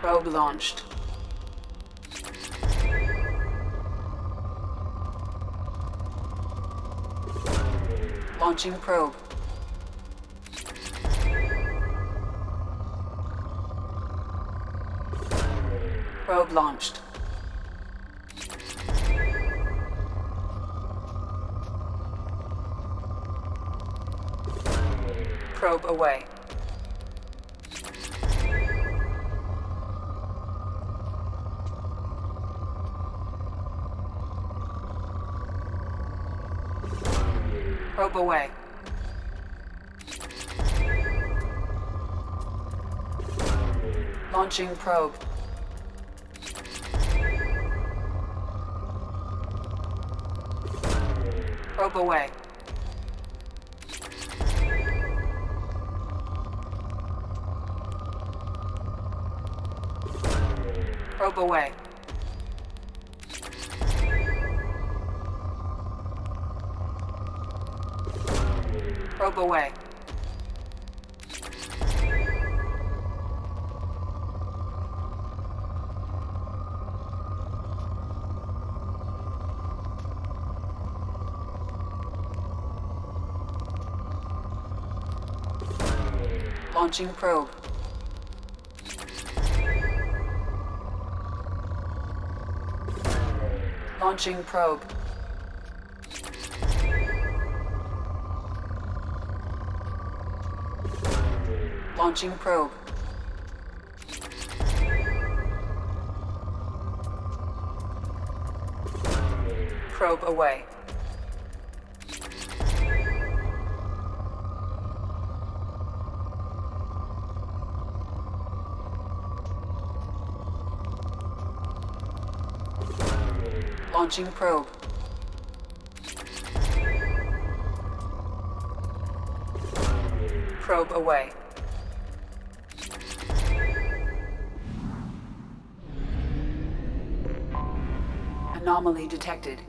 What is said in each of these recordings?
Probe launched. Launching probe. Probe launched. Probe away. Probe away. Launching probe. Probe away. Probe away. Probe away. Launching probe. Launching probe. Launching probe. Probe away. Launching probe. Probe away. Anomaly detected.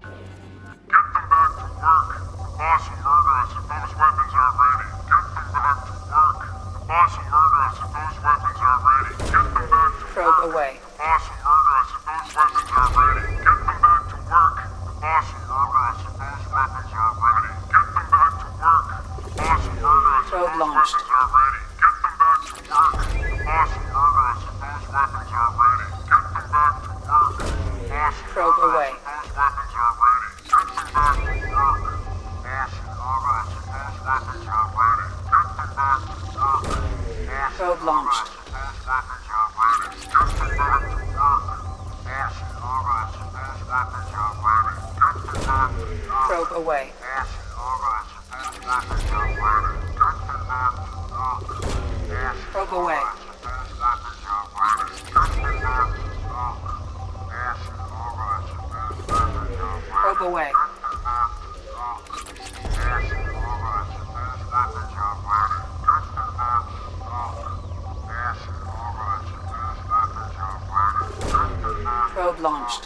Get them back to work. The boss will murder us if those weapons aren't ready. Get them back to work. The boss will murder us if those weapons aren't ready. Get them back to Probe work. away. The boss will murder us if those weapons aren't ready. Get them back to work. The boss will murder us if those weapons aren't ready. Get them back to work. The boss will murder us if Probe those launched. weapons aren't ready. Get them back to work. The boss will murder us if those weapons aren't ready. Get them back to work. The boss will Probe murder us away. if those weapons aren't ready. Get them back to work. Boss will murder us if those weapons aren't ready. Get them back to work. Probe launched. Probe away. Probe away. Probe away. Probe launched.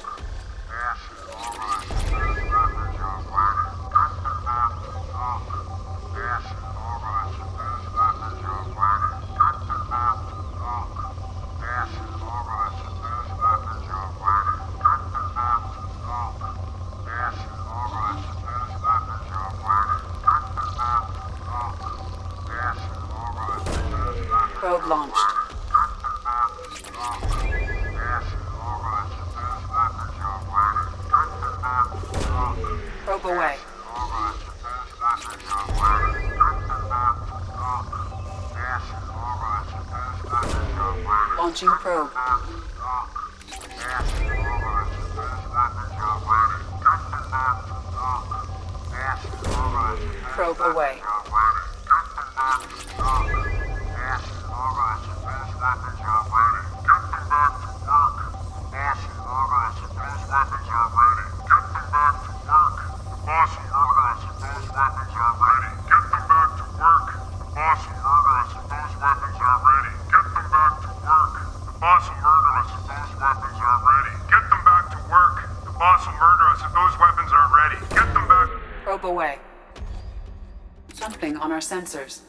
Probe launched. Probe away. Launching probe. Probe away. Probe away. Something on our sensors.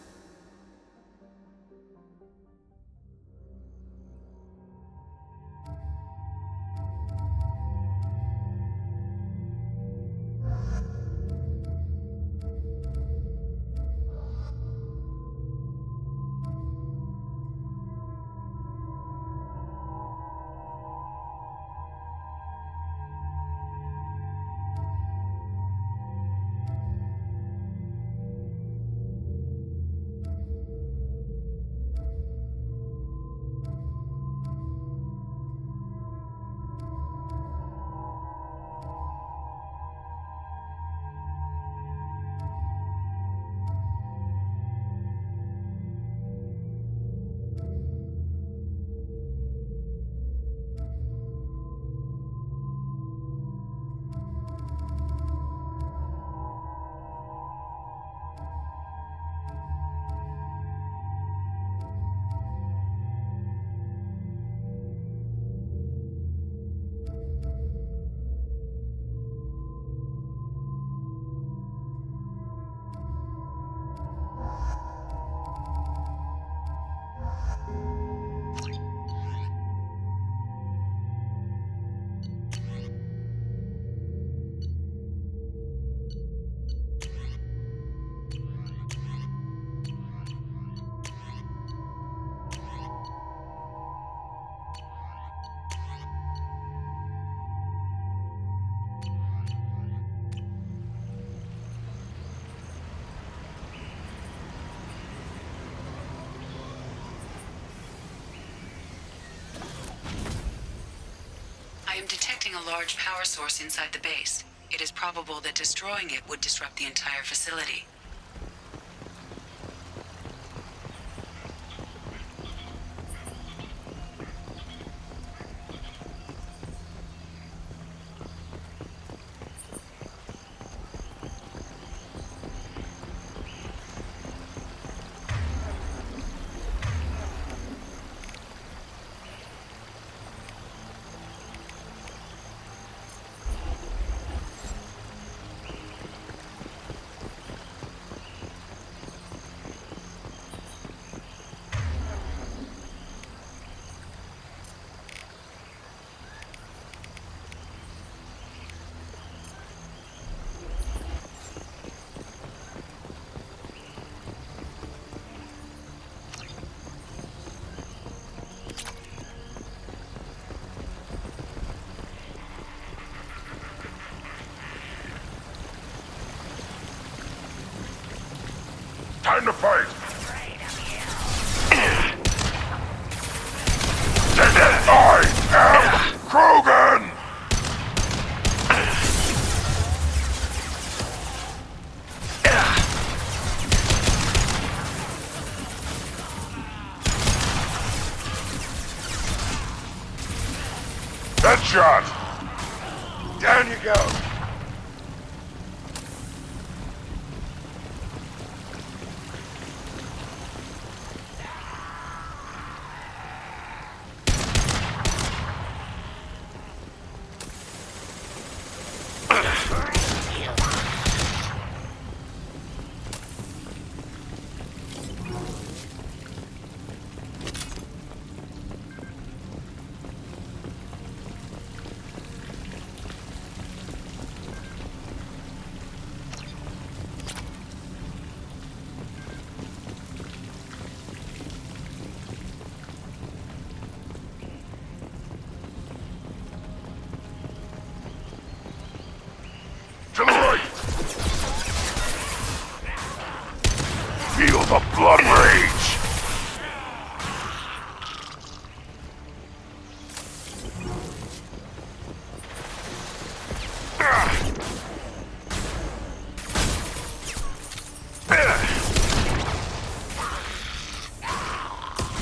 I'm detecting a large power source inside the base. It is probable that destroying it would disrupt the entire facility. Time to fight! I am Krogan! Headshot! Down you go! To the right! Feel the blood rage!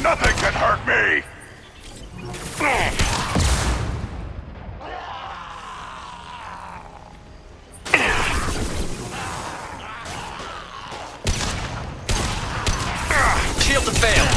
Nothing can hurt me! Shield to fail.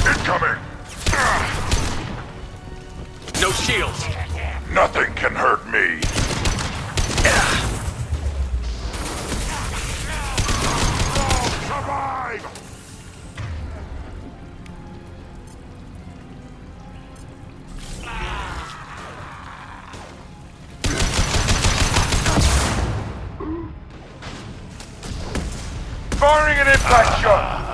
Incoming! No shields. Nothing can hurt me! Survive! Firing an impact shot!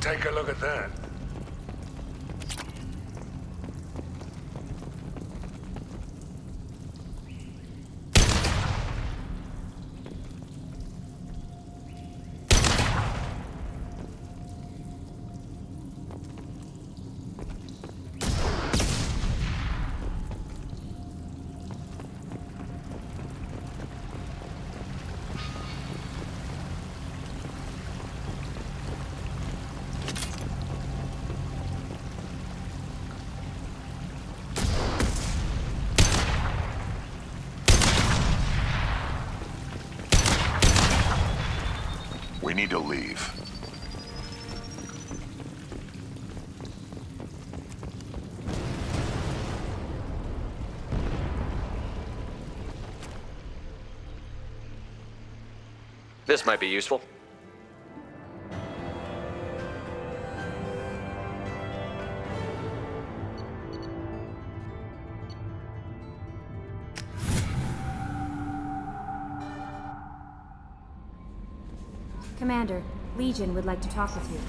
Take a look at that. leave. This might be useful. Commander, Legion would like to talk with you.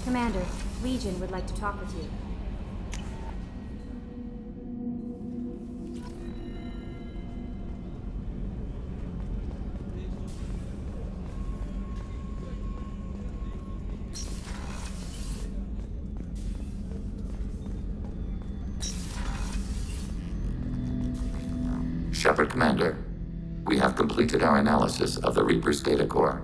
Commander, Legion would like to talk with you. Shepard Commander, we have completed our analysis of the Reaper's data core.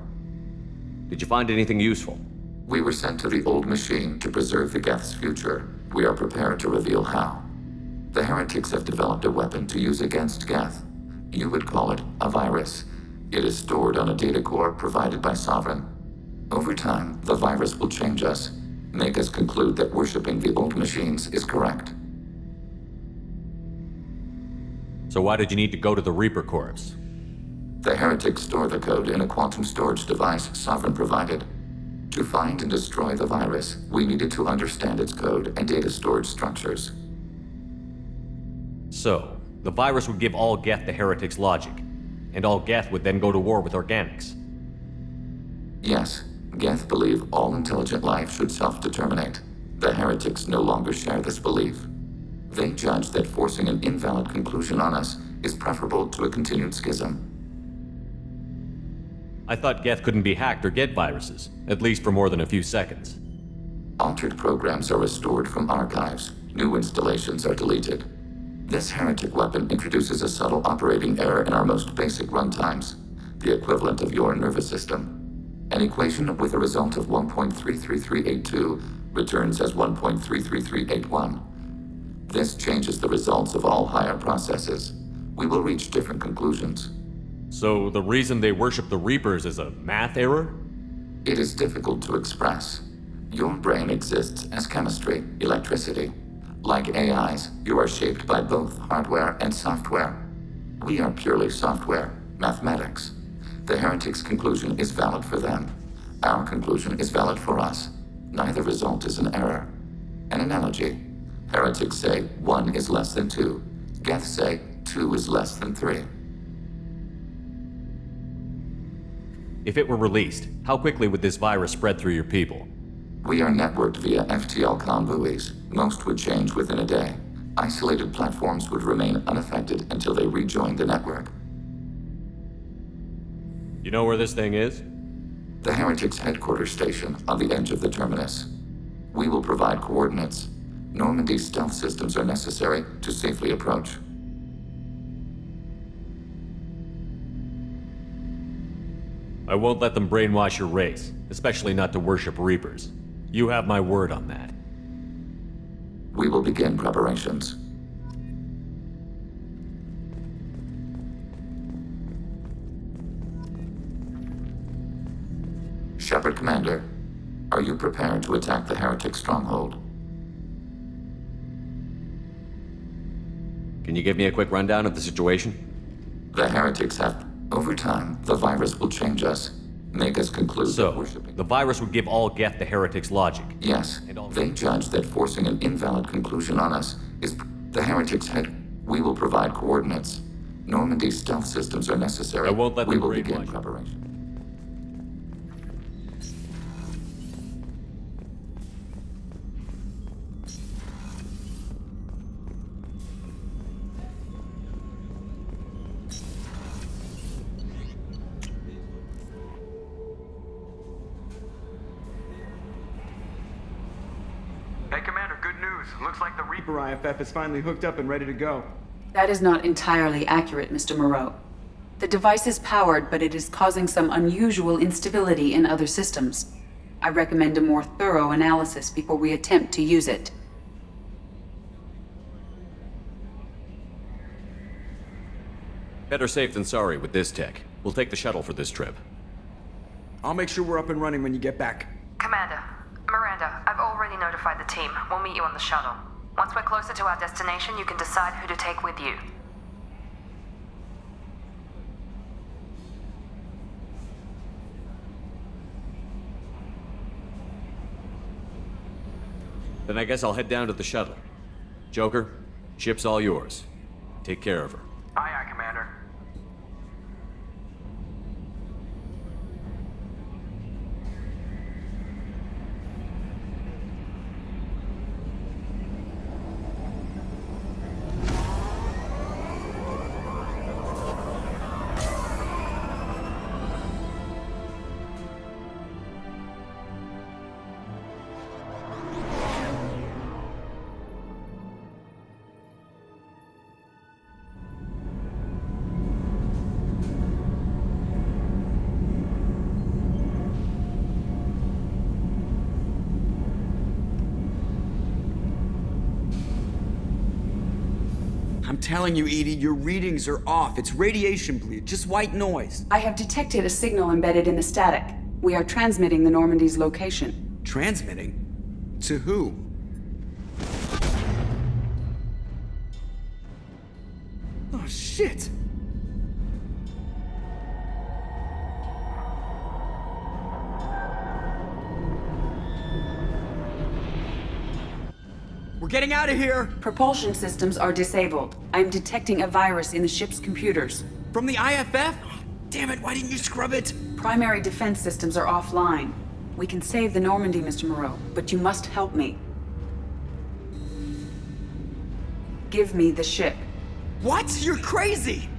Did you find anything useful? We were sent to the old machine to preserve the Geth's future. We are prepared to reveal how. The heretics have developed a weapon to use against Geth. You would call it a virus. It is stored on a data core provided by Sovereign. Over time, the virus will change us, make us conclude that worshipping the old machines is correct. So why did you need to go to the Reaper Corps? The heretics store the code in a quantum storage device Sovereign provided. To find and destroy the virus, we needed to understand its code and data storage structures. So, the virus would give all Geth the heretics' logic, and all Geth would then go to war with organics. Yes, Geth believe all intelligent life should self-determinate. The heretics no longer share this belief. They judge that forcing an invalid conclusion on us is preferable to a continued schism. I thought Geth couldn't be hacked or get viruses, at least for more than a few seconds. Altered programs are restored from archives. New installations are deleted. This heretic weapon introduces a subtle operating error in our most basic runtimes, the equivalent of your nervous system. An equation with a result of 1.33382 returns as 1.33381. This changes the results of all higher processes. We will reach different conclusions. So the reason they worship the Reapers is a math error? It is difficult to express. Your brain exists as chemistry, electricity. Like AIs, you are shaped by both hardware and software. We are purely software, mathematics. The heretics' conclusion is valid for them. Our conclusion is valid for us. Neither result is an error. An analogy. Heretics say 1 is less than 2. Geth say 2 is less than 3. If it were released, how quickly would this virus spread through your people? We are networked via FTL buoys. Most would change within a day. Isolated platforms would remain unaffected until they rejoin the network. You know where this thing is? The heretics' headquarters station on the edge of the terminus. We will provide coordinates. Normandy's stealth systems are necessary to safely approach. I won't let them brainwash your race, especially not to worship Reapers. You have my word on that. We will begin preparations. Shepard Commander, are you prepared to attack the heretic stronghold? Can you give me a quick rundown of the situation? The heretics have... Over time, the virus will change us, make us conclude that So, worshipping... the virus would give all Geth the heretics' logic. Yes, they judge that forcing an invalid conclusion on us is... The heretics had... We will provide coordinates. Normandy's stealth systems are necessary. I won't let we them will brainwash begin you. preparation. Hey, Commander, good news. Looks like the Reaper IFF is finally hooked up and ready to go. That is not entirely accurate, Mr. Moreau. The device is powered, but it is causing some unusual instability in other systems. I recommend a more thorough analysis before we attempt to use it. Better safe than sorry with this tech. We'll take the shuttle for this trip. I'll make sure we're up and running when you get back. Commander, Miranda, I've already notified the team. We'll meet you on the shuttle. Once we're closer to our destination, you can decide who to take with you. Then I guess I'll head down to the shuttle. Joker, ship's all yours. Take care of her. Aye, aye, Commander. I'm telling you, Edie, your readings are off. It's radiation bleed, just white noise. I have detected a signal embedded in the static. We are transmitting the Normandy's location. Transmitting? To who? Oh, shit! We're getting out of here! Propulsion systems are disabled. I'm detecting a virus in the ship's computers. From the IFF? Damn it, why didn't you scrub it? Primary defense systems are offline. We can save the Normandy, Mr. Moreau, but you must help me. Give me the ship. What? You're crazy!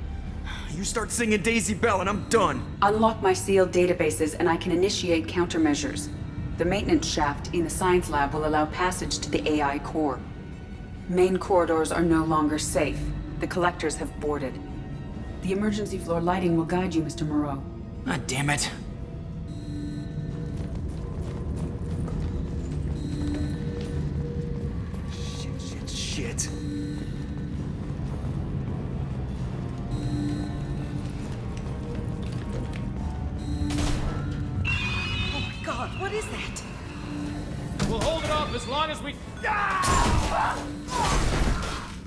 You start singing Daisy Bell and I'm done. Unlock my sealed databases and I can initiate countermeasures. The maintenance shaft in the science lab will allow passage to the AI core. Main corridors are no longer safe. The collectors have boarded. The emergency floor lighting will guide you, Mr. Moreau. Ah, damn it. Shit. Oh my god, what is that? We'll hold it off as long as we...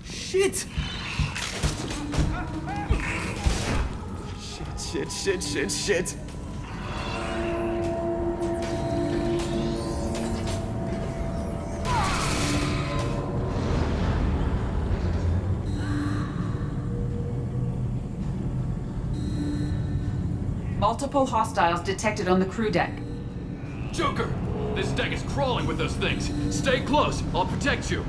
Shit! Shit. Multiple hostiles detected on the crew deck. Joker! This deck is crawling with those things. Stay close. I'll protect you.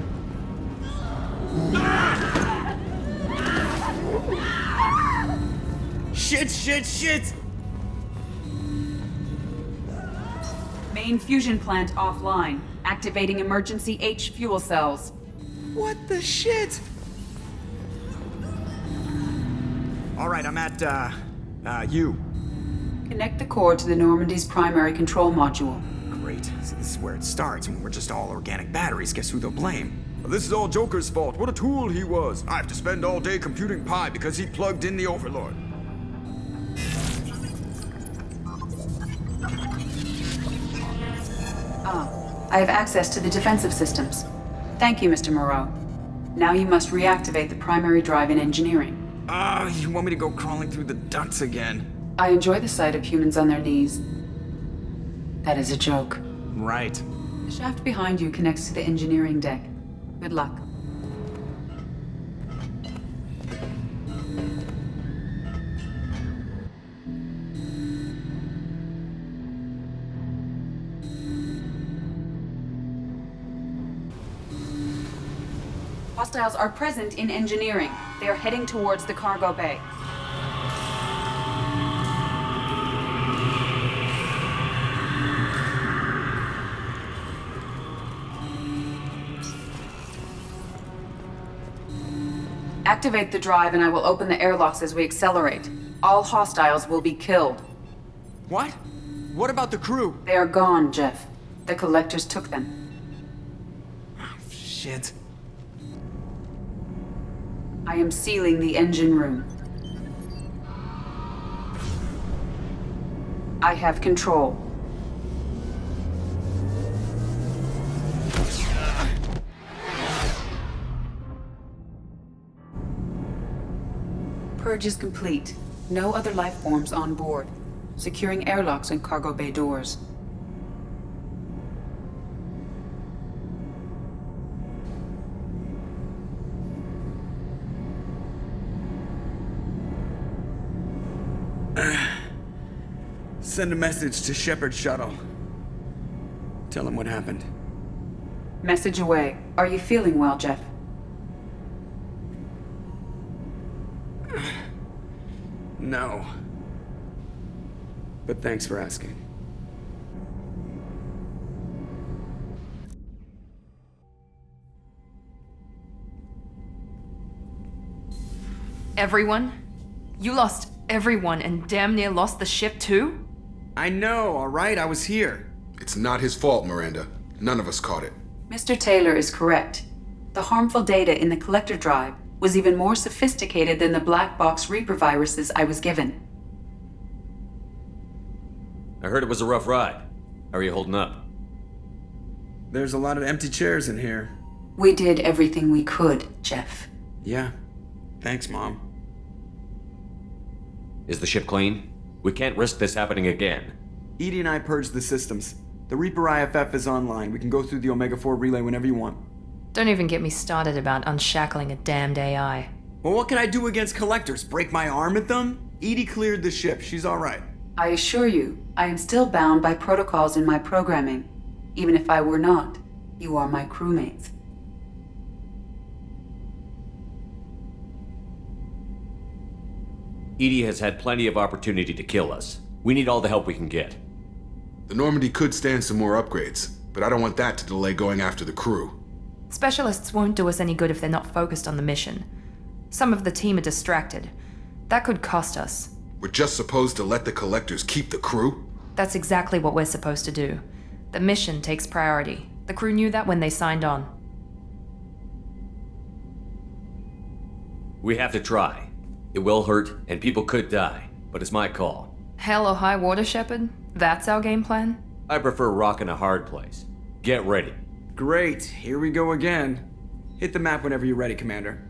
Shit! Main fusion plant offline. Activating emergency H fuel cells. What the shit? Alright, I'm at, you. Connect the core to the Normandy's primary control module. Great. So this is where it starts. When we're just all organic batteries, guess who they'll blame? This is all Joker's fault. What a tool he was. I have to spend all day computing pi because he plugged in the Overlord. I have access to the defensive systems. Thank you, Mr. Moreau. Now you must reactivate the primary drive in engineering. You want me to go crawling through the ducts again? I enjoy the sight of humans on their knees. That is a joke. Right. The shaft behind you connects to the engineering deck. Good luck. Hostiles are present in engineering. They are heading towards the cargo bay. Activate the drive and I will open the airlocks as we accelerate. All hostiles will be killed. What? What about the crew? They are gone, Jeff. The collectors took them. Shit. I am sealing the engine room. I have control. Purge is complete. No other life forms on board. Securing airlocks and cargo bay doors. Send a message to Shepard Shuttle. Tell him what happened. Message away. Are you feeling well, Jeff? No. But thanks for asking. Everyone? You lost everyone and damn near lost the ship too? I know, alright? I was here. It's not his fault, Miranda. None of us caught it. Mr. Taylor is correct. The harmful data in the collector drive was even more sophisticated than the black box Reaper viruses I was given. I heard it was a rough ride. How are you holding up? There's a lot of empty chairs in here. We did everything we could, Jeff. Yeah. Thanks, Mom. Is the ship clean? We can't risk this happening again. Edie and I purged the systems. The Reaper IFF is online. We can go through the Omega-4 relay whenever you want. Don't even get me started about unshackling a damned AI. Well, what can I do against collectors? Break my arm at them? Edie cleared the ship. She's alright. I assure you, I am still bound by protocols in my programming. Even if I were not, you are my crewmates. Edie has had plenty of opportunity to kill us. We need all the help we can get. The Normandy could stand some more upgrades, but I don't want that to delay going after the crew. Specialists won't do us any good if they're not focused on the mission. Some of the team are distracted. That could cost us. We're just supposed to let the collectors keep the crew? That's exactly what we're supposed to do. The mission takes priority. The crew knew that when they signed on. We have to try. It will hurt, and people could die, but it's my call. Hell or high water, Shepard? That's our game plan? I prefer rock in a hard place. Get ready. Great. Here we go again. Hit the map whenever you're ready, Commander.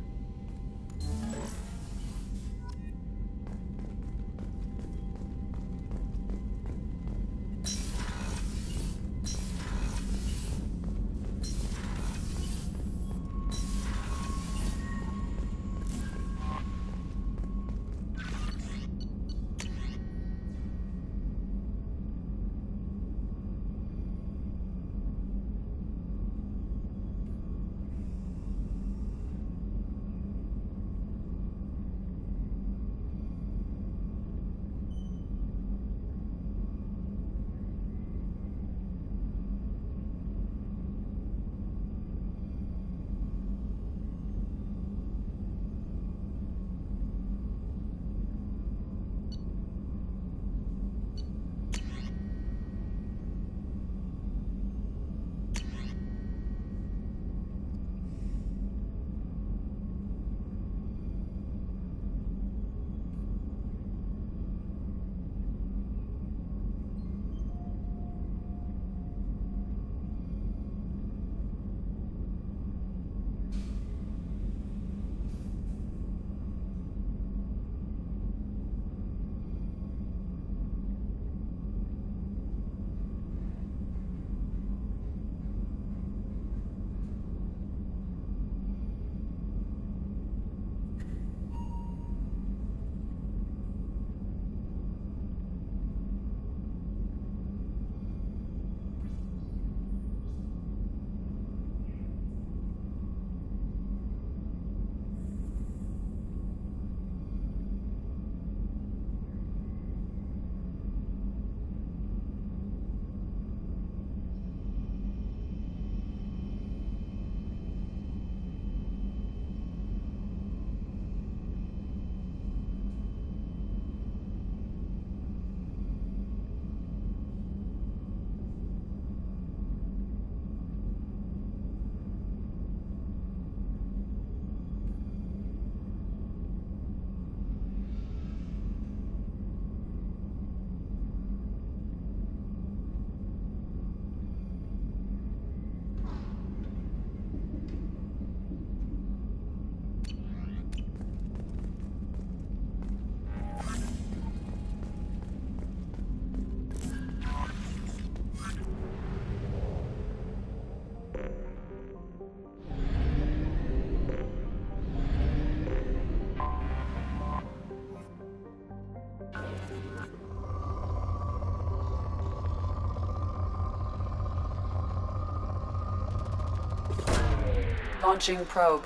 Launching probe.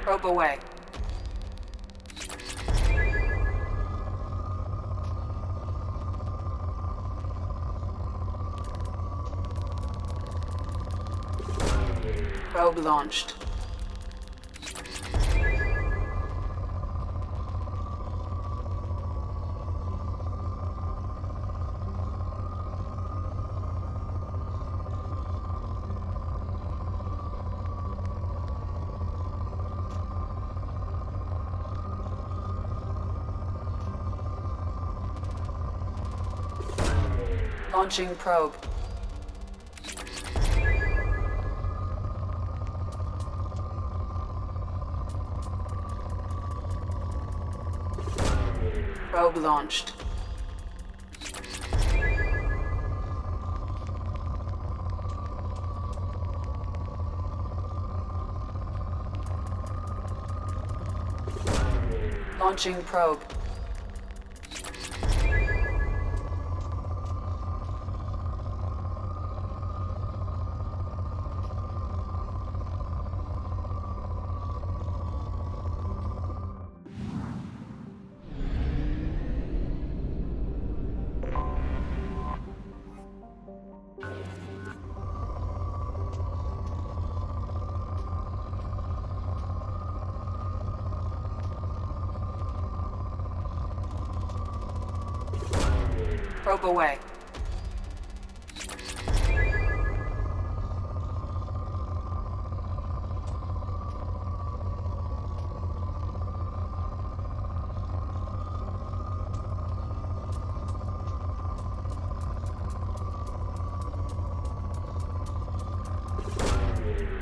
Probe away. Probe launched. Launching probe. Probe launched. Launching probe. Probe away.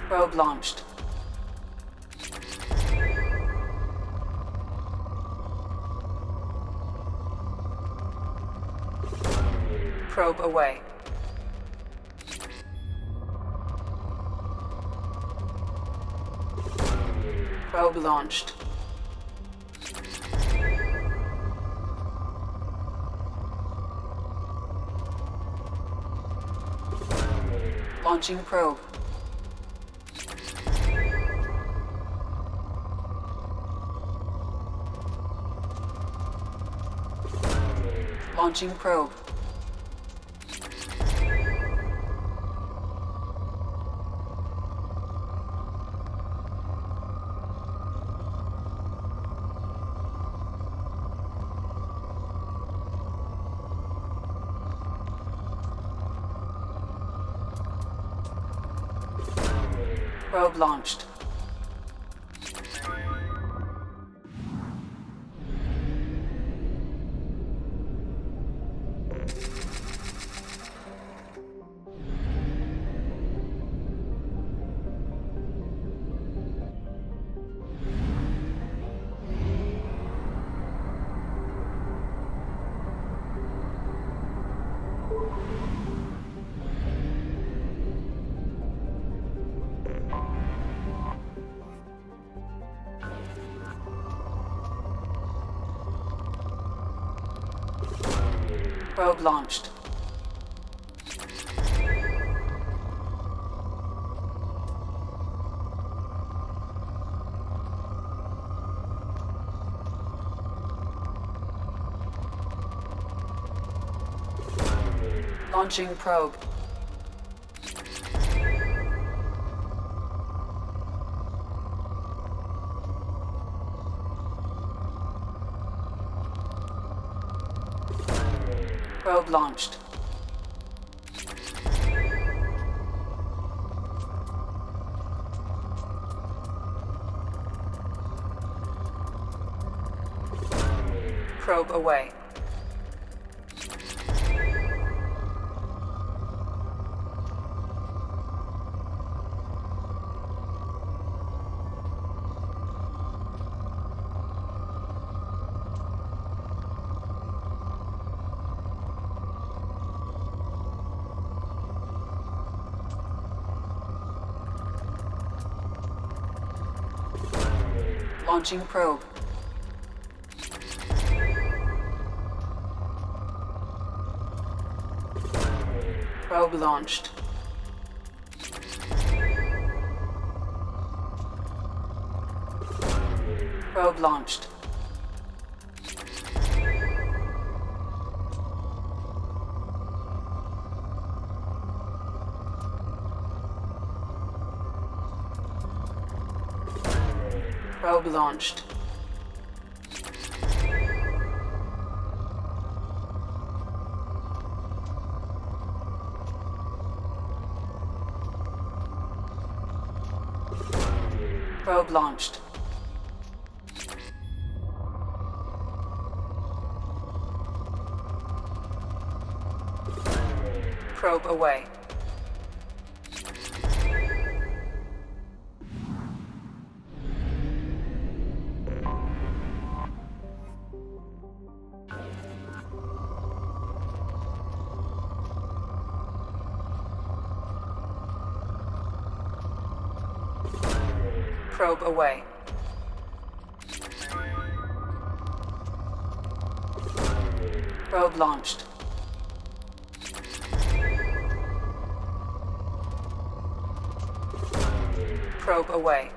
Probe launched. Probe away. Probe launched. Launching probe. Launching probe. Probe launched. Probe launched. Launching probe. Probe launched. Probe away. Launching probe. Probe launched. Probe launched. Probe launched. Probe launched. Probe away. Probe away. Probe launched. Probe away.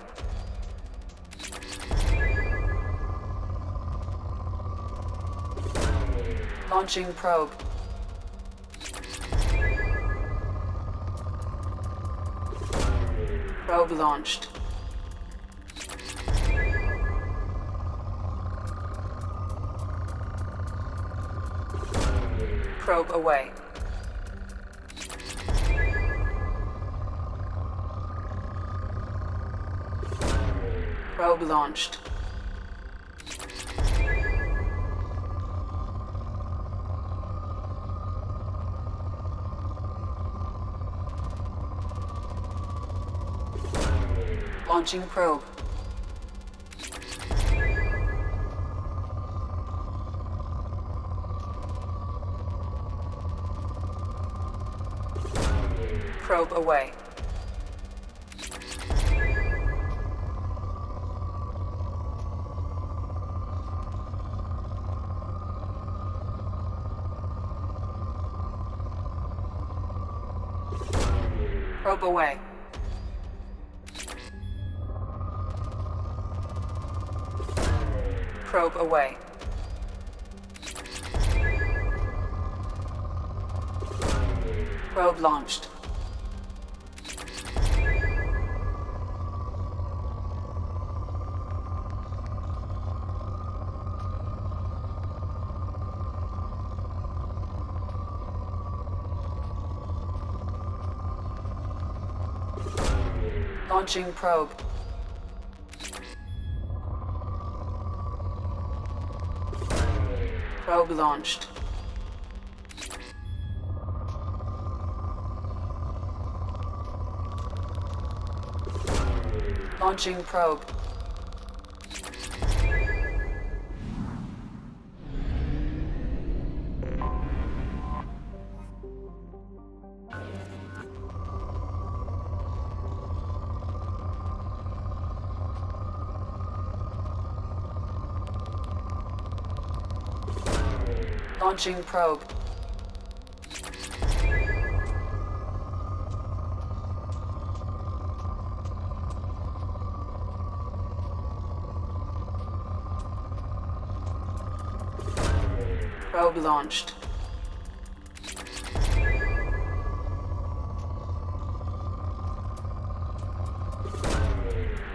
Launching probe. Probe launched. Probe away. Probe launched. Launching probe. Probe away. Probe away. Probe away. Probe launched. Launching probe. Probe launched. Launching probe. Launching probe. Probe launched.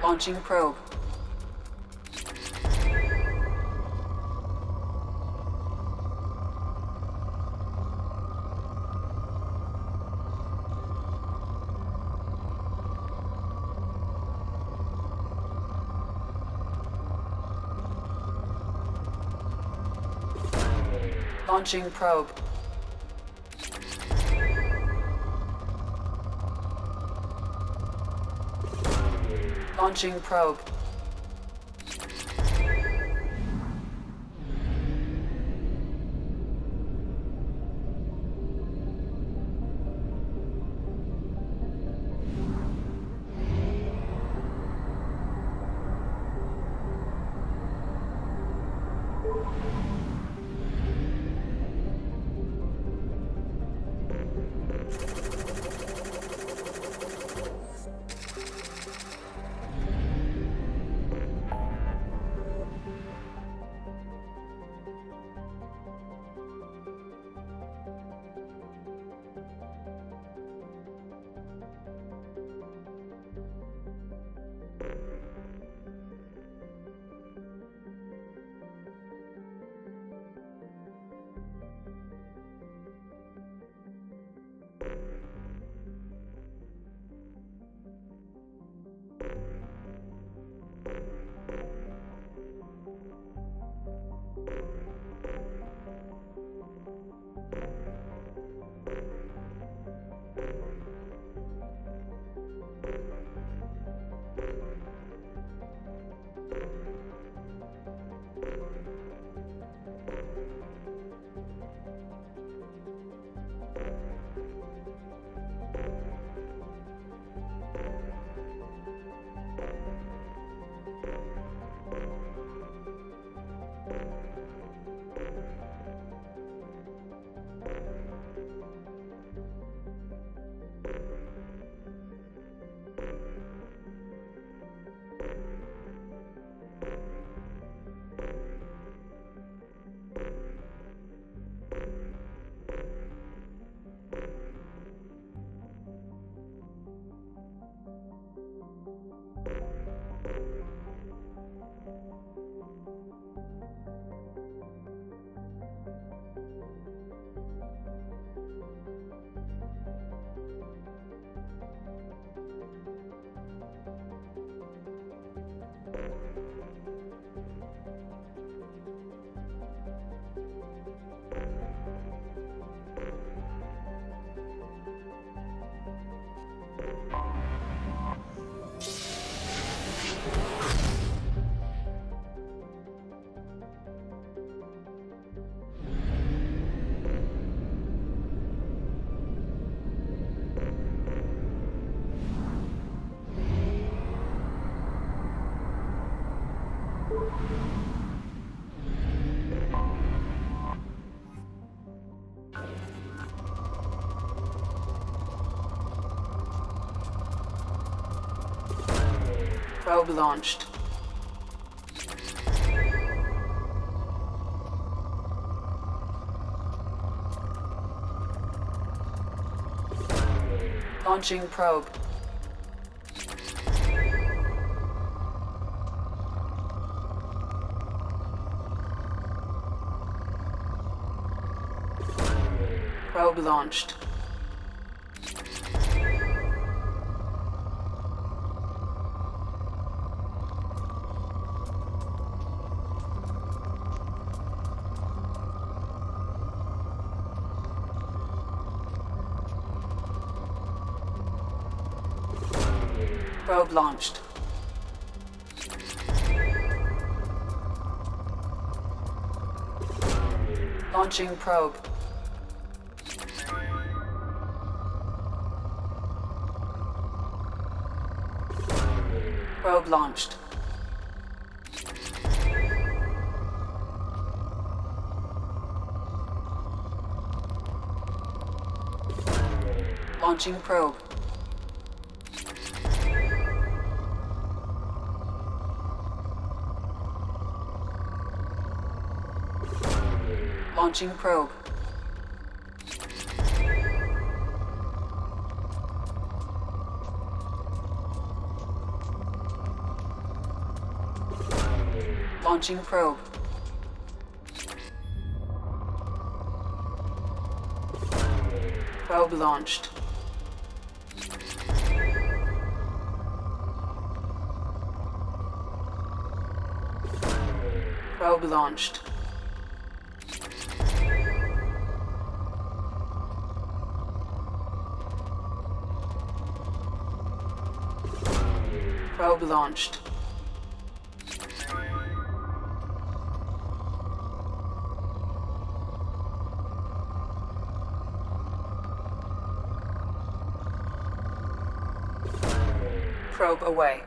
Launching probe. Launching probe. Launching probe. Probe launched. Launching probe. Probe launched. Probe launched. Launching probe. Probe launched. Launching probe. Launching probe. Launching probe. Probe launched. Probe launched. Probe launched. Probe away.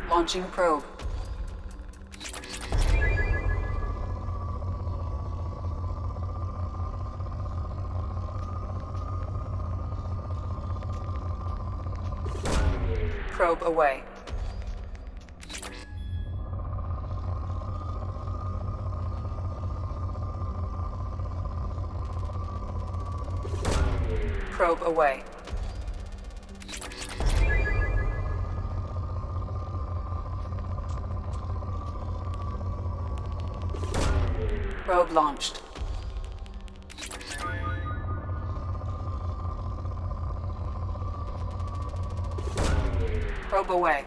Launching probe. Probe away. Probe away. Probe launched. Probe away.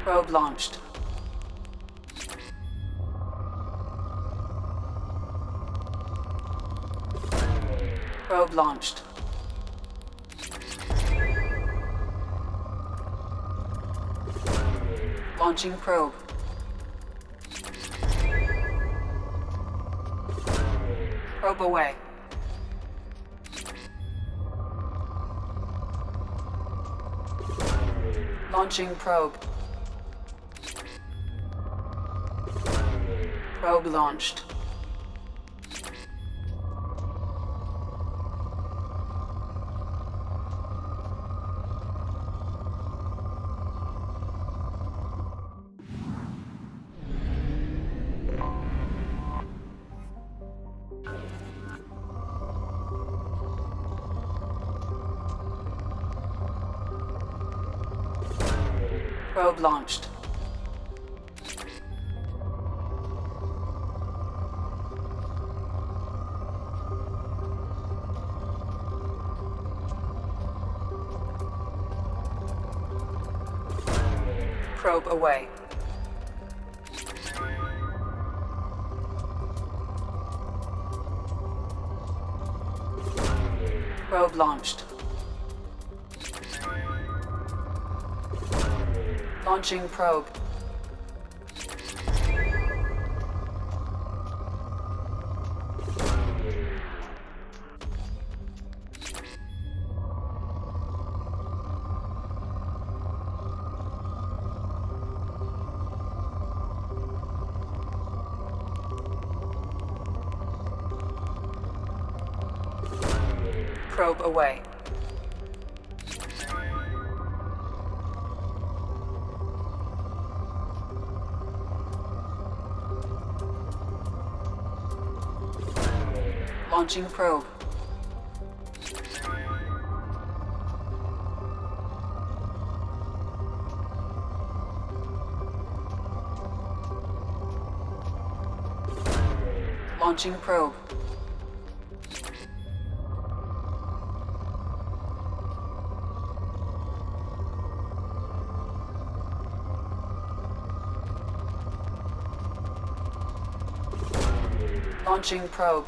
Probe launched. Probe launched. Launching probe. Probe away. Launching probe. Probe launched. Probe launched. Probe away. Probe launched. Launching probe. Probe away. Launching probe. Launching probe. Launching probe.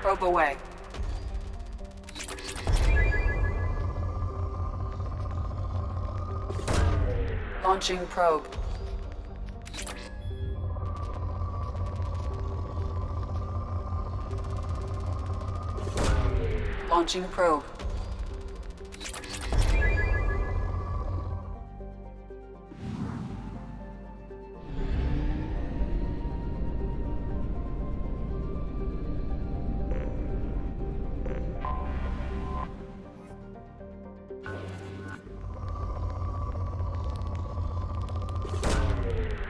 Probe away. Launching probe. Launching probe.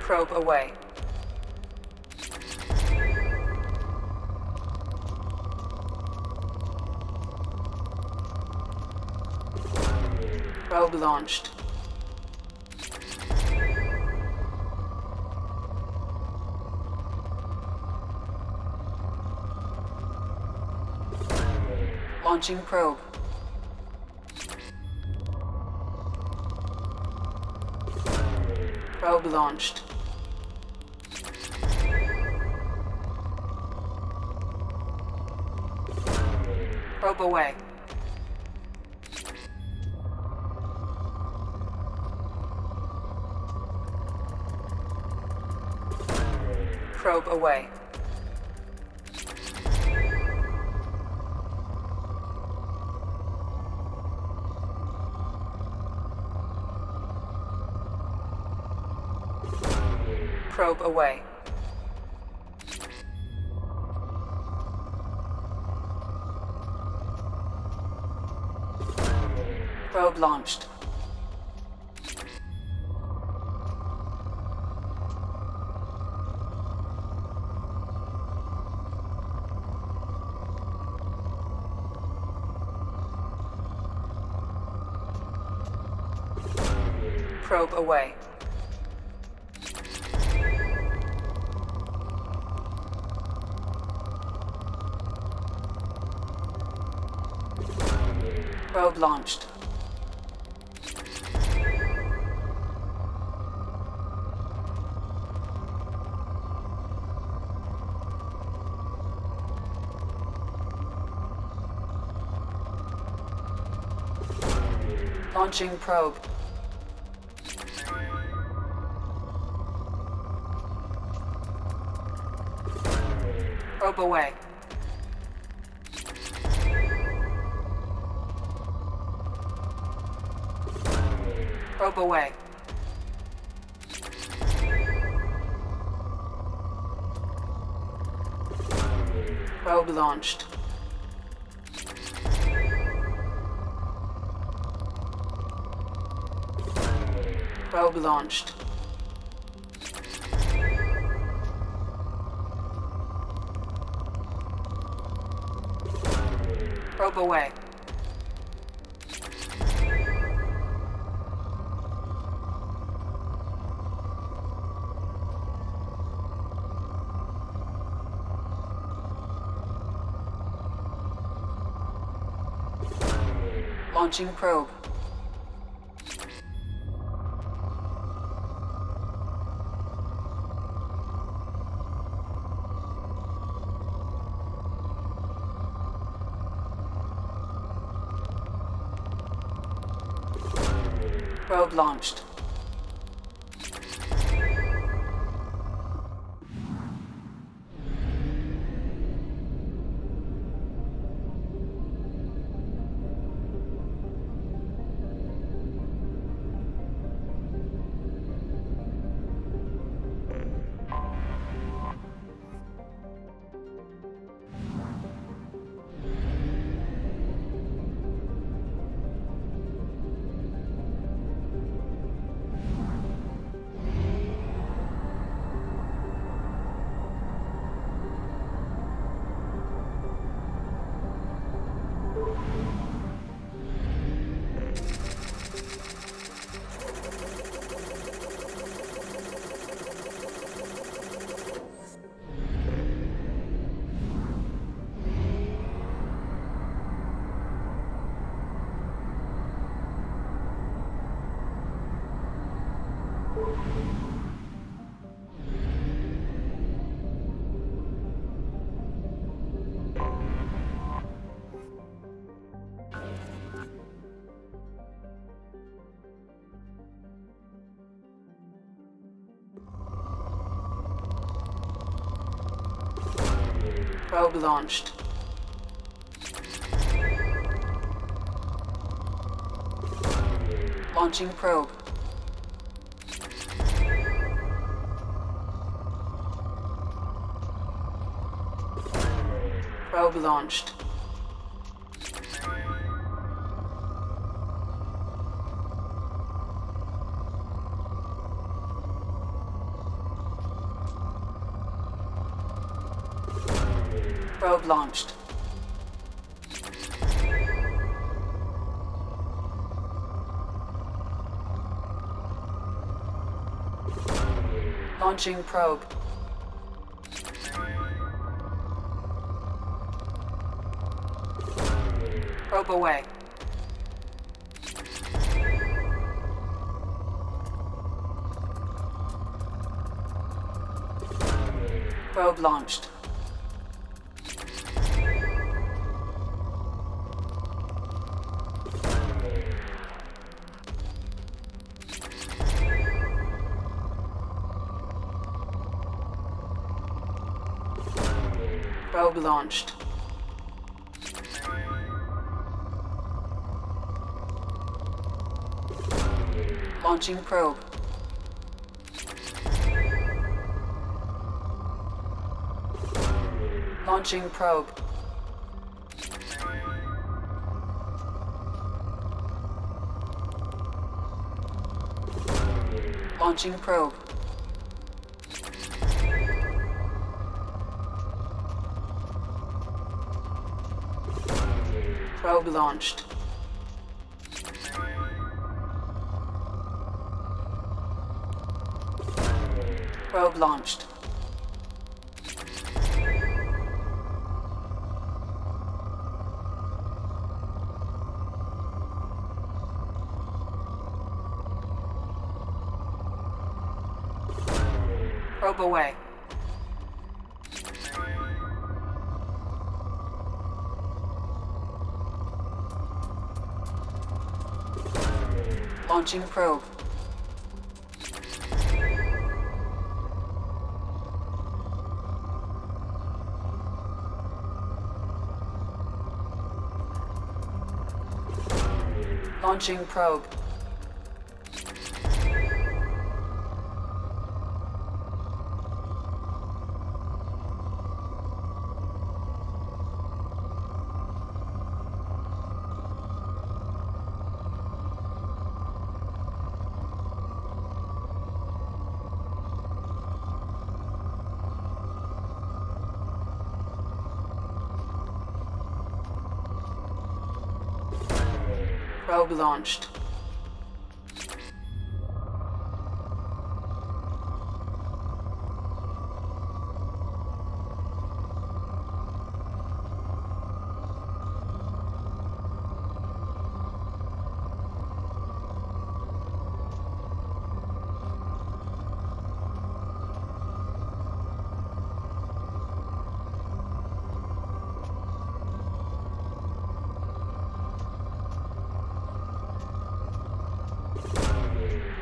Probe away. Probe launched. Launching probe. Probe launched. Probe away. Probe away. Probe away. Probe launched. Probe away. Probe launched. Launching probe. Probe away. Probe away. Probe launched. Probe launched. Probe away. Launching probe. Probe launched. Probe launched. Launching probe. Probe launched. Probe launched. Launching probe. Probe away. Probe launched. Probe launched. Launching probe. Launching probe. Launching probe. Probe launched. Probe launched. Probe away. Launching probe. Launching probe. Probe launched.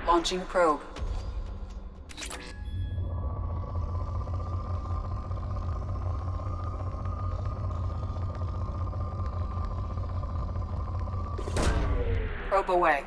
Launching probe. Probe away.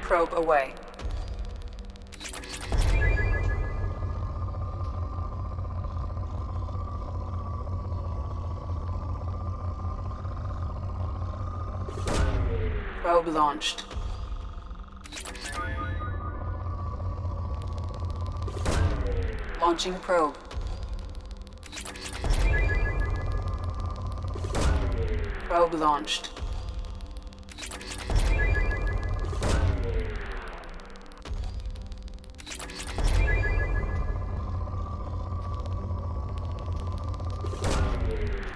Probe away. Probe launched. Launching probe. Probe launched.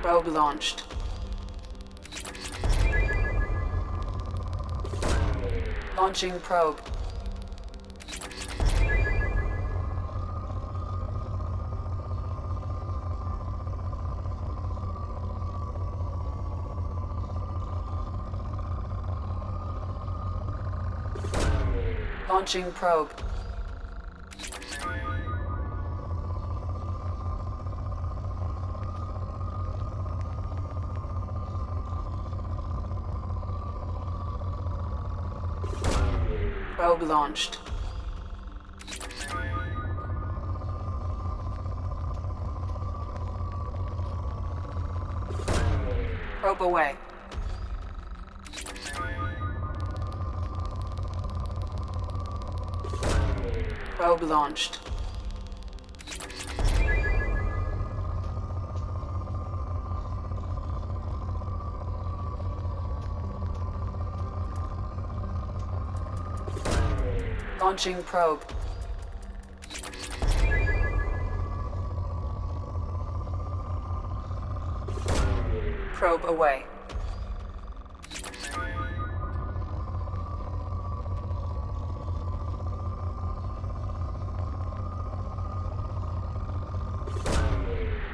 Probe launched. Launching probe. Launching probe. Probe launched. Probe away. Probe launched. Launching probe. Probe away.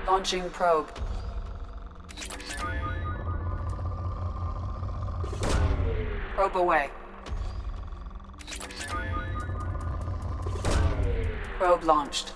Launching probe. Probe away. Probe launched.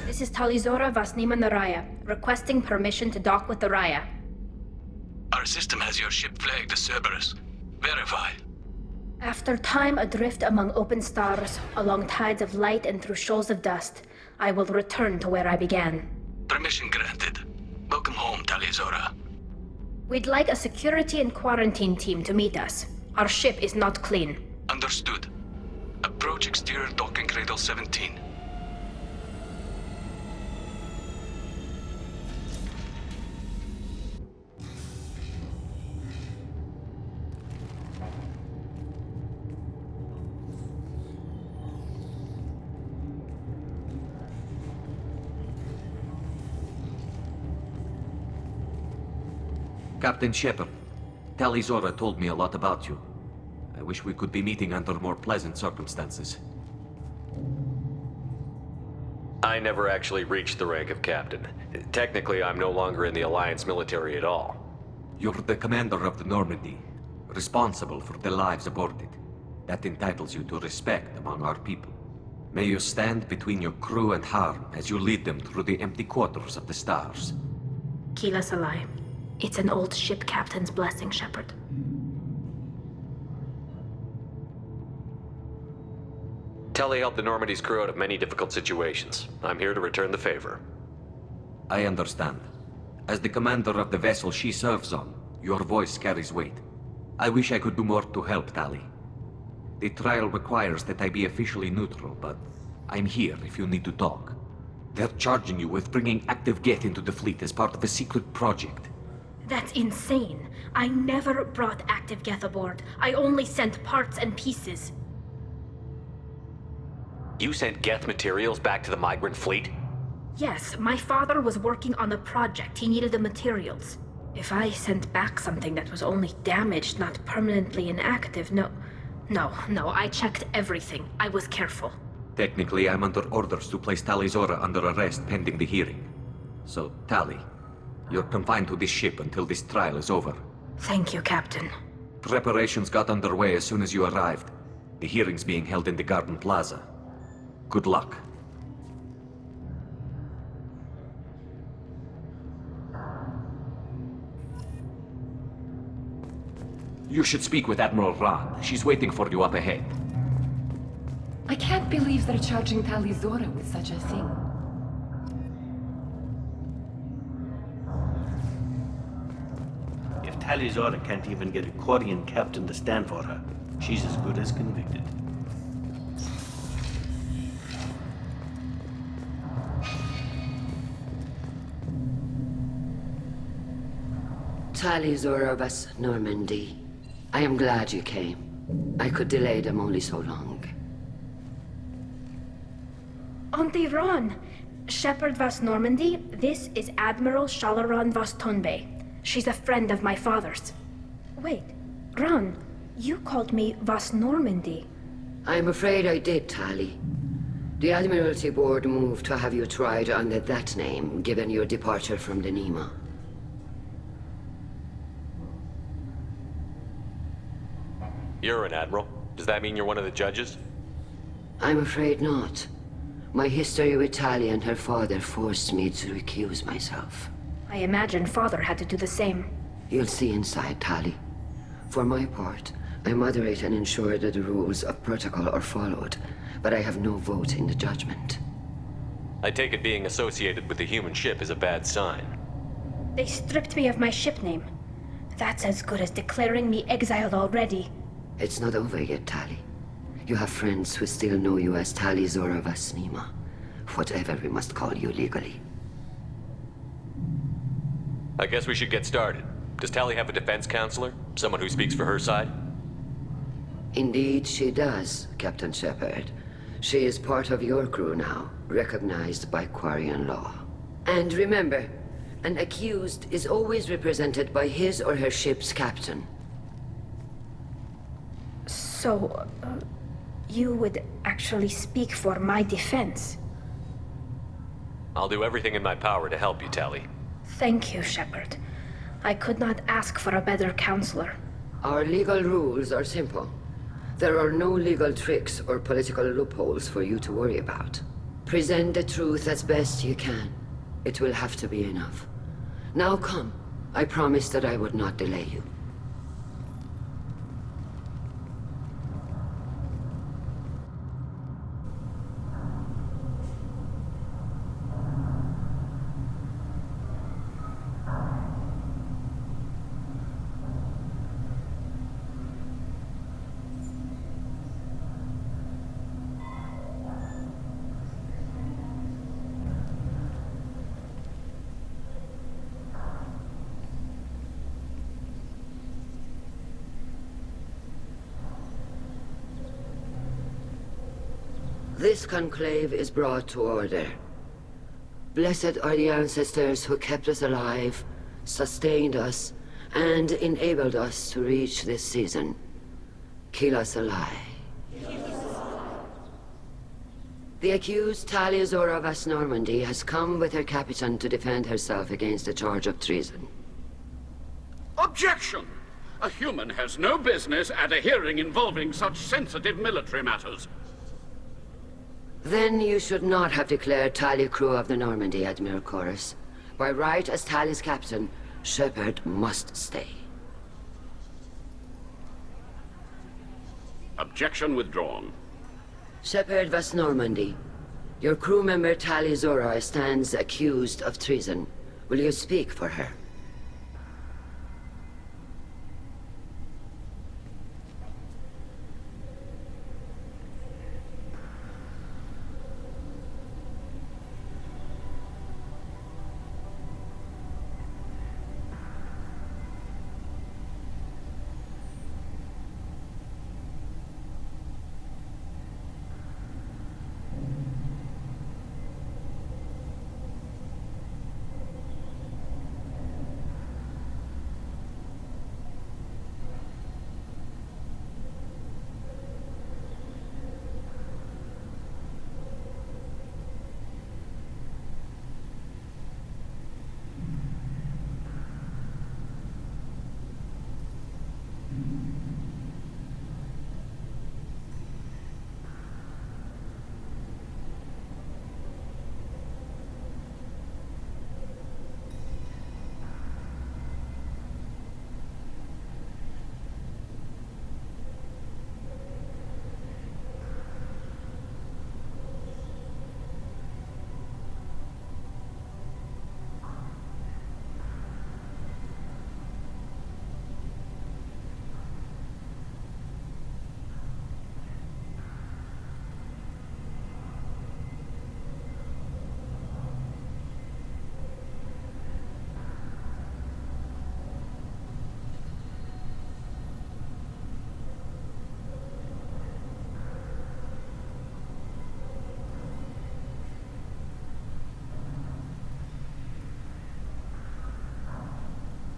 This is Talizora Vasnima Naraya, requesting permission to dock with the Raya. Our system has your ship flagged as Cerberus. Verify. After time adrift among open stars, along tides of light and through shoals of dust, I will return to where I began. Permission granted. Welcome home, Talizora. We'd like a security and quarantine team to meet us. Our ship is not clean. Understood. Approach exterior docking cradle 17. Captain Shepard, Talizora told me a lot about you. I wish we could be meeting under more pleasant circumstances. I never actually reached the rank of captain. Technically, I'm no longer in the Alliance military at all. You're the commander of the Normandy, responsible for the lives aboard it. That entitles you to respect among our people. May you stand between your crew and harm as you lead them through the empty quarters of the stars. Kila Salai. It's an old ship captain's blessing, Shepard. Telly helped the Normandy's crew out of many difficult situations. I'm here to return the favor. I understand. As the commander of the vessel she serves on, your voice carries weight. I wish I could do more to help, Tali. The trial requires that I be officially neutral, but I'm here if you need to talk. They're charging you with bringing active Geth into the fleet as part of a secret project. That's insane. I never brought active Geth aboard. I only sent parts and pieces. You sent Geth materials back to the migrant fleet? Yes, my father was working on a project. He needed the materials. If I sent back something that was only damaged, not permanently inactive, no, I checked everything. I was careful. Technically, I'm under orders to place Talizora under arrest pending the hearing. So, Tali, you're confined to this ship until this trial is over. Thank you, Captain. Preparations got underway as soon as you arrived. The hearing's being held in the Garden Plaza. Good luck. You should speak with Admiral Rand. She's waiting for you up ahead. I can't believe they're charging Talizora with such a thing. If Talizora can't even get a Quarian captain to stand for her, she's as good as convicted. Talizora vas Normandy. I am glad you came. I could delay them only so long. Auntie Ron! Shepard vas Normandy, this is Admiral Shalaran vas Tonbe. She's a friend of my father's. Wait, Ron, you called me Vas Normandy. I'm afraid I did, Tali. The Admiralty Board moved to have you tried under that name, given your departure from the Nima. You're an admiral. Does that mean you're one of the judges? I'm afraid not. My history with Tali and her father forced me to recuse myself. I imagine Father had to do the same. You'll see inside, Tali. For my part, I moderate and ensure that the rules of protocol are followed, but I have no vote in the judgment. I take it being associated with the human ship is a bad sign. They stripped me of my ship name. That's as good as declaring me exiled already. It's not over yet, Tali. You have friends who still know you as Tali Zora Vasnima, whatever we must call you legally. I guess we should get started. Does Tali have a defense counselor? Someone who speaks for her side? Indeed, she does, Captain Shepard. She is part of your crew now, recognized by Quarian law. And remember, an accused is always represented by his or her ship's captain. So, you would actually speak for my defense? I'll do everything in my power to help you, Tali. Thank you, Shepard. I could not ask for a better counselor. Our legal rules are simple. There are no legal tricks or political loopholes for you to worry about. Present the truth as best you can. It will have to be enough. Now come. I promised that I would not delay you. This conclave is brought to order. Blessed are the ancestors who kept us alive, sustained us, and enabled us to reach this season. Keep us alive. The accused Tali Zora Vas Normandy has come with her captain to defend herself against a charge of treason. Objection! A human has no business at a hearing involving such sensitive military matters. Then you should not have declared Tali crew of the Normandy, Admiral Chorus. By right as Tali's captain, Shepard must stay. Objection withdrawn. Shepard Vas Normandy, your crew member Tali Zora stands accused of treason. Will you speak for her?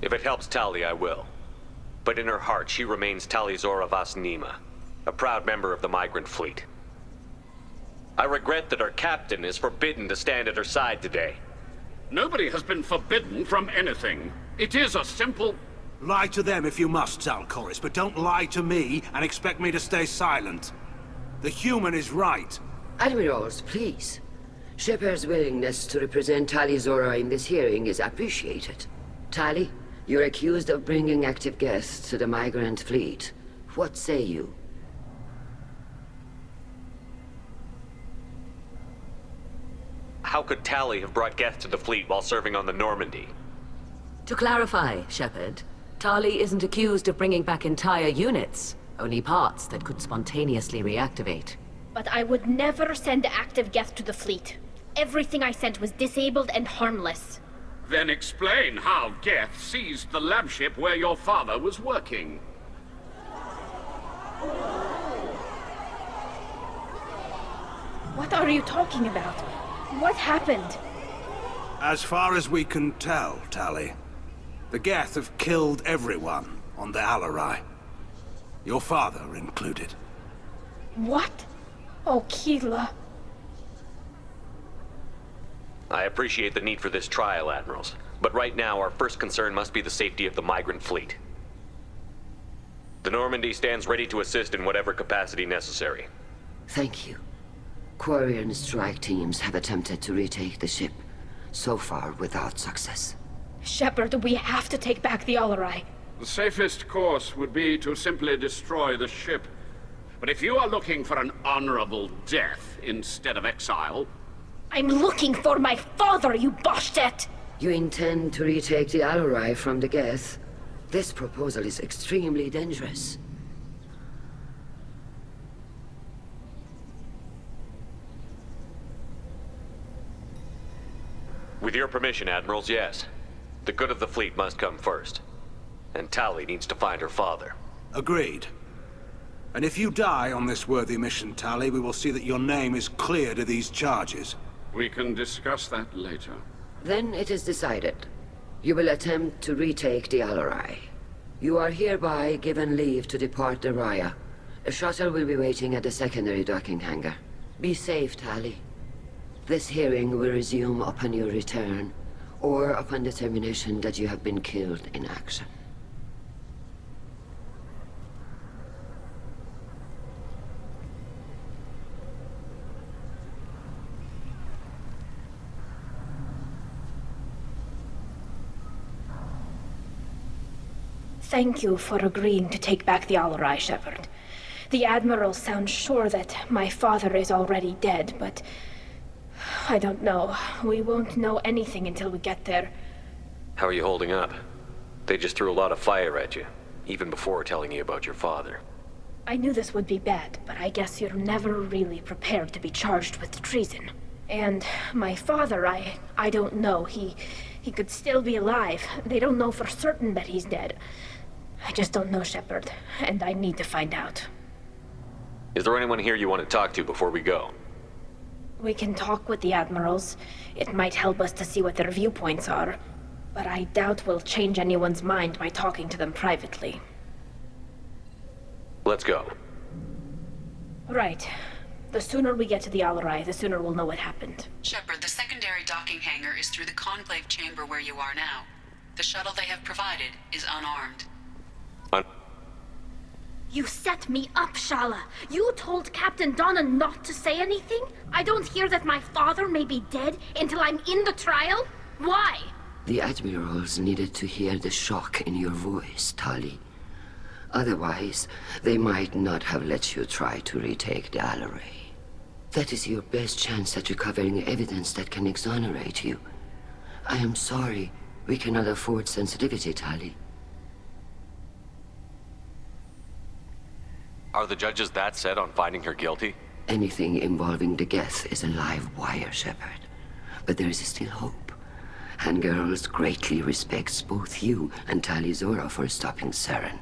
If it helps Tali, I will. but in her heart she remains Talizora Vas Nima, a proud member of the migrant fleet. I regret that our captain is forbidden to stand at her side today. Nobody has been forbidden from anything. It is a simple... Lie to them if you must, Zalcoris, but don't lie to me and expect me to stay silent. The human is right. Admirals, please. Shepard's willingness to represent Talizora in this hearing is appreciated. Tali, you're accused of bringing active guests to the migrant fleet. What say you? How could Tali have brought Geth to the fleet while serving on the Normandy? To clarify, Shepard, Tali isn't accused of bringing back entire units, only parts that could spontaneously reactivate. But I would never send active Geth to the fleet. Everything I sent was disabled and harmless. Then explain how Geth seized the lab ship where your father was working. What are you talking about? What happened? As far as we can tell, Tali, the Geth have killed everyone on the Alarai. Your father included. What? Oh, Keela. I appreciate the need for this trial, Admirals, but right now our first concern must be the safety of the migrant fleet. The Normandy stands ready to assist in whatever capacity necessary. Thank you. Quarry and strike teams have attempted to retake the ship, so far without success. Shepard, we have to take back the Alarai. The safest course would be to simply destroy the ship. But if you are looking for an honorable death instead of exile... I'm looking for my father, you bastet! You intend to retake the Alarai from the Geth? This proposal is extremely dangerous. With your permission, Admirals, yes. The good of the fleet must come first. And Tali needs to find her father. Agreed. And if you die on this worthy mission, Tali, we will see that your name is cleared of these charges. We can discuss that later. Then it is decided. You will attempt to retake the Alarai. You are hereby given leave to depart the Raya. A shuttle will be waiting at the secondary docking hangar. Be safe, Tali. This hearing will resume upon your return, or upon determination that you have been killed in action. Thank you for agreeing to take back the Alarai, Shepard. The Admiral sounds sure that my father is already dead, but... I don't know. We won't know anything until we get there. How are you holding up? They just threw a lot of fire at you, even before telling you about your father. I knew this would be bad, but I guess you're never really prepared to be charged with treason. And my father, I don't know. He could still be alive. They don't know for certain that he's dead. I just don't know, Shepard, and I need to find out. Is there anyone here you want to talk to before we go? We can talk with the Admirals. It might help us to see what their viewpoints are. But I doubt we'll change anyone's mind by talking to them privately. Let's go. Right. The sooner we get to the Alarai, the sooner we'll know what happened. Shepard, the secondary docking hangar is through the conclave chamber where you are now. The shuttle they have provided is unarmed. You set me up, Shala. You told Captain Donna not to say anything? I don't hear that my father may be dead until I'm in the trial? Why? The Admirals needed to hear the shock in your voice, Tali. Otherwise, they might not have let you try to retake the Alarai. That is your best chance at recovering evidence that can exonerate you. I am sorry. We cannot afford sensitivity, Tali. Are the judges that set on finding her guilty? Anything involving the Geth is a live wire, Shepard. But there is still hope. And Girls greatly respects both you and Talizora for stopping Saren.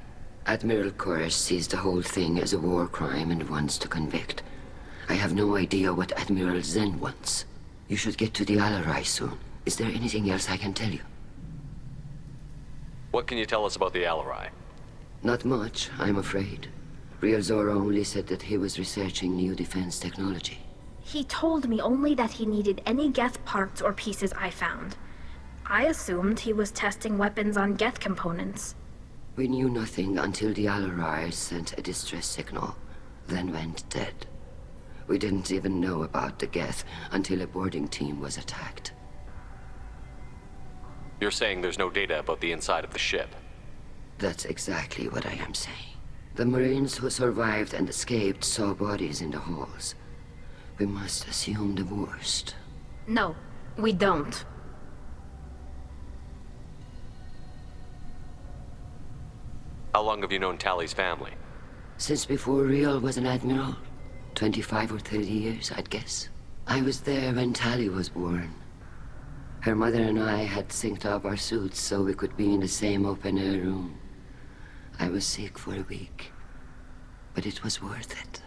Admiral Koresh sees the whole thing as a war crime and wants to convict. I have no idea what Admiral Zen wants. You should get to the Alarai soon. Is there anything else I can tell you? What can you tell us about the Alarai? Not much, I'm afraid. Real Zora only said that he was researching new defense technology. He told me only that he needed any Geth parts or pieces I found. I assumed he was testing weapons on Geth components. We knew nothing until the Alarai sent a distress signal, then went dead. We didn't even know about the Geth until a boarding team was attacked. You're saying there's no data about the inside of the ship? That's exactly what I am saying. The Marines who survived and escaped saw bodies in the halls. We must assume the worst. No, we don't. How long have you known Tally's family? Since before Real was an admiral. 25 or 30 years, I'd guess. I was there when Tally was born. Her mother and I had synced up our suits so we could be in the same open-air room. I was sick for a week, but it was worth it.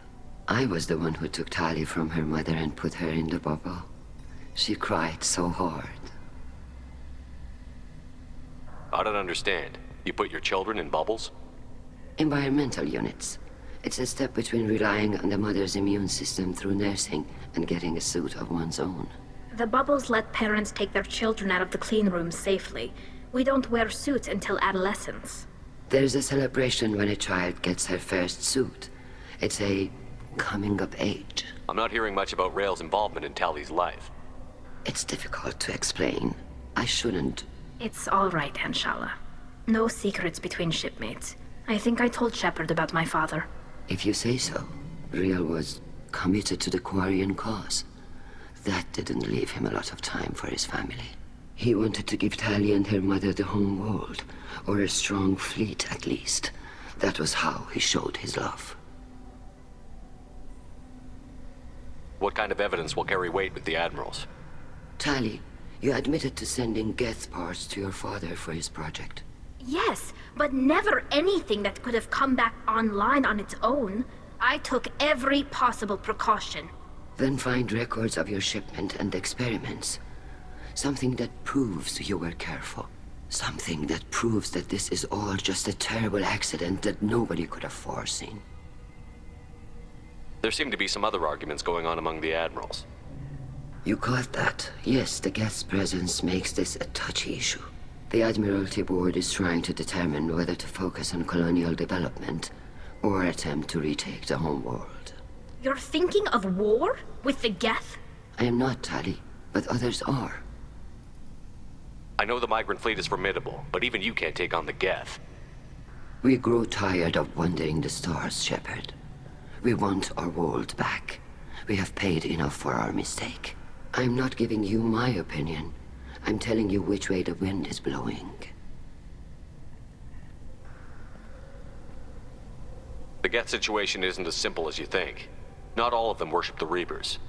I was the one who took Tally from her mother and put her in the bubble. She cried so hard. I don't understand. You put your children in bubbles? Environmental units. It's a step between relying on the mother's immune system through nursing and getting a suit of one's own. The bubbles let parents take their children out of the clean rooms safely. We don't wear suits until adolescence. There's a celebration when a child gets her first suit. It's a coming of age. I'm not hearing much about Rail's involvement in Tally's life. It's difficult to explain. I shouldn't. It's all right, Anshala. No secrets between shipmates. I think I told Shepard about my father. If you say so. Real was committed to the Quarian cause. That didn't leave him a lot of time for his family. He wanted to give Tally and her mother the home world, or a strong fleet at least. That was how he showed his love. What kind of evidence will carry weight with the admirals? Tally, you admitted to sending Geth parts to your father for his project. Yes, but never anything that could have come back online on its own. I took every possible precaution. Then find records of your shipment and experiments. Something that proves you were careful. Something that proves that this is all just a terrible accident that nobody could have foreseen. There seem to be some other arguments going on among the admirals. You caught that. Yes, the Geth's presence makes this a touchy issue. The Admiralty Board is trying to determine whether to focus on colonial development or attempt to retake the home world. You're thinking of war? With the Geth? I am not, Tally, but others are. I know the migrant fleet is formidable, but even you can't take on the Geth. We grow tired of wandering the stars, Shepard. We want our world back. We have paid enough for our mistake. I'm not giving you my opinion. I'm telling you which way the wind is blowing. The Geth situation isn't as simple as you think. Not all of them worship the Reapers.